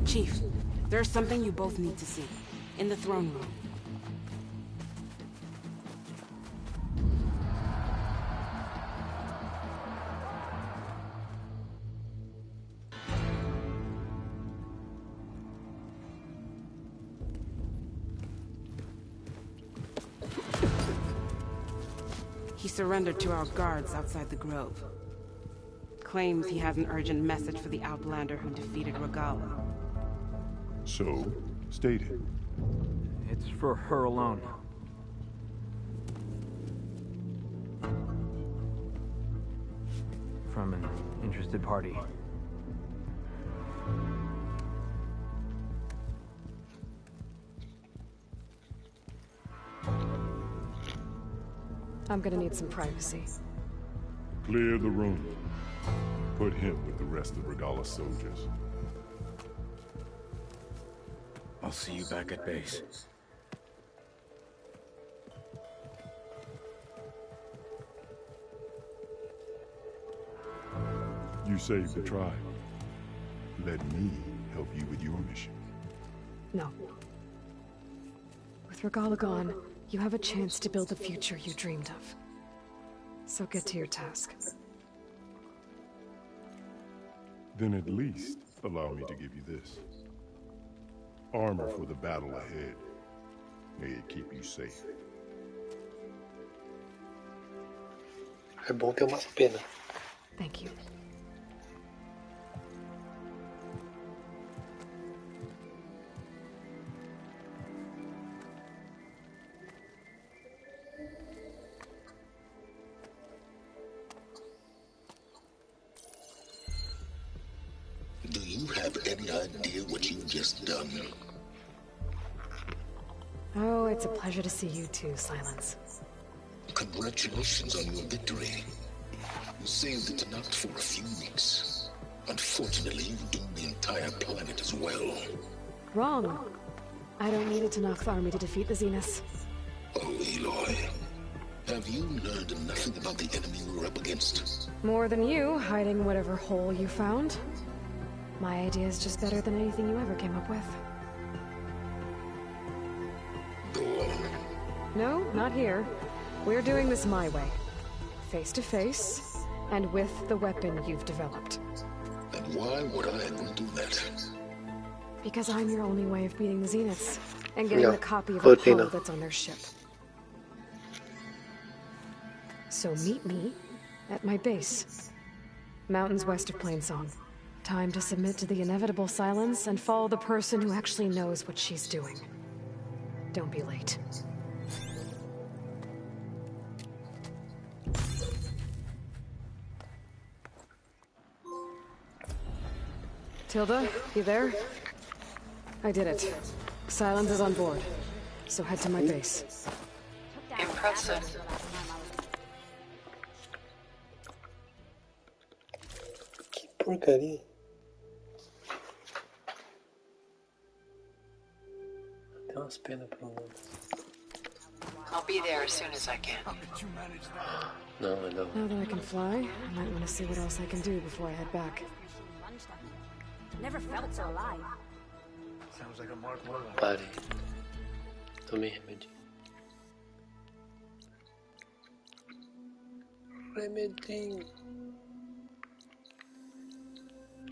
Chief, there's something you both need to see. In the throne room. He surrendered to our guards outside the grove. Claims he has an urgent message for the Outlander who defeated Regala. So, state it. It's for her alone. From an interested party. I'm gonna need some privacy. Clear the room. Put him with the rest of Regala's soldiers. I'll see you back at base. You saved the tribe. Let me help you with your mission. No. With Regala gone, you have a chance to build the future you dreamed of. So get to your task. Then at least allow me to give you this. Armor for the battle ahead. May it keep you safe. É bom ter umas penas. Thank you. Do you have any idea what you've just done? Oh, it's a pleasure to see you too, Silence. Congratulations on your victory. You saved the Tanakh for a few weeks. Unfortunately, you doomed the entire planet as well. Wrong. I don't need a Tanakh army to defeat the Zeniths. Oh, Eloy. Have you learned nothing about the enemy we're up against? More than you, hiding whatever hole you found. My idea is just better than anything you ever came up with. Go on. No, not here. We're doing this my way. Face to face, and with the weapon you've developed. And why would I agree to that? Because I'm your only way of beating the Zeniths, and getting Yeah, the copy of vote the no. hull that's on their ship. So meet me at my base. Mountains west of Plainsong. Time to submit to the inevitable silence and follow the person who actually knows what she's doing. Don't be late. Tilda, you there? I did it. Silence is on board. So head to my base. Impressive. Porcaria. Tem umas penas pelo menos. I'll be there as soon as I can. Não, é não. Now that I can fly, I might want to see what else I can do before I head back. Never felt so alive. Sounds like a Mark 1. Pare. Tomei remedinho. Remedinho.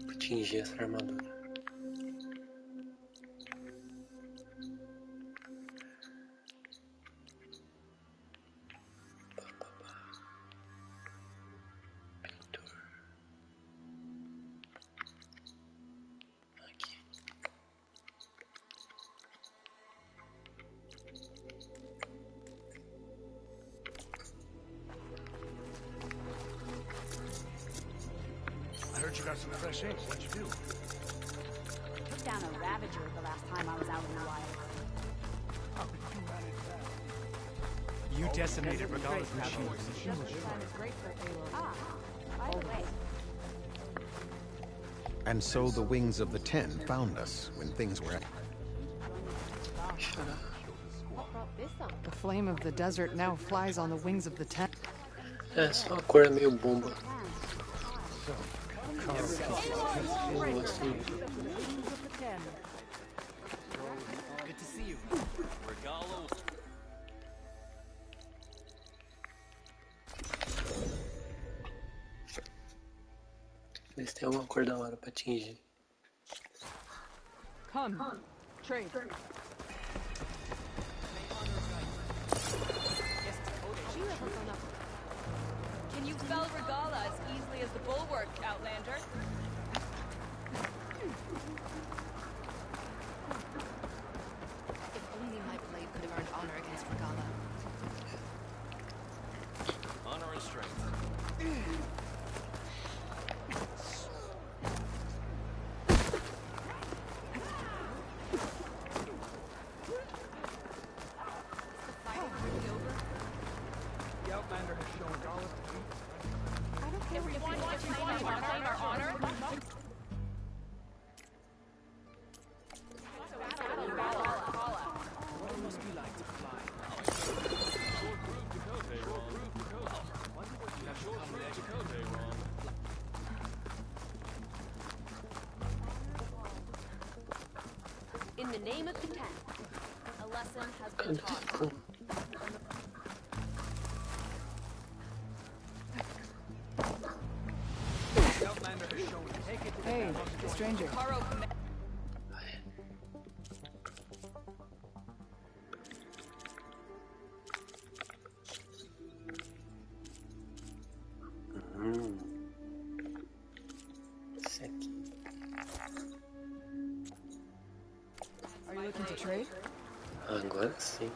Pra atingir essa armadura. I heard you got some fresh ink. What'd you do? Took down a Ravager the last time I was out in the wild. How did you manage that? You decimated Regala's machine. By the way, And so the wings of the Ten found us when things were... The flame of the desert now flies on the wings of the Ten. É, só a cor é meio bomba. Good to see you. Regalo. Vê se tem alguma cor da hora pra atingir. Come, trade. Can you fell Regala as easily as the bulwark, Outlander? If only my blade could have earned honor against Regala. Honor and strength. The Outlander has shown Regala to me. Everyone wants to claim our honor. What it must be like to fly. Aim at the 10. A lesson has been taught. Hey, stranger. Esse aqui. Are you looking to trade? Agora sim.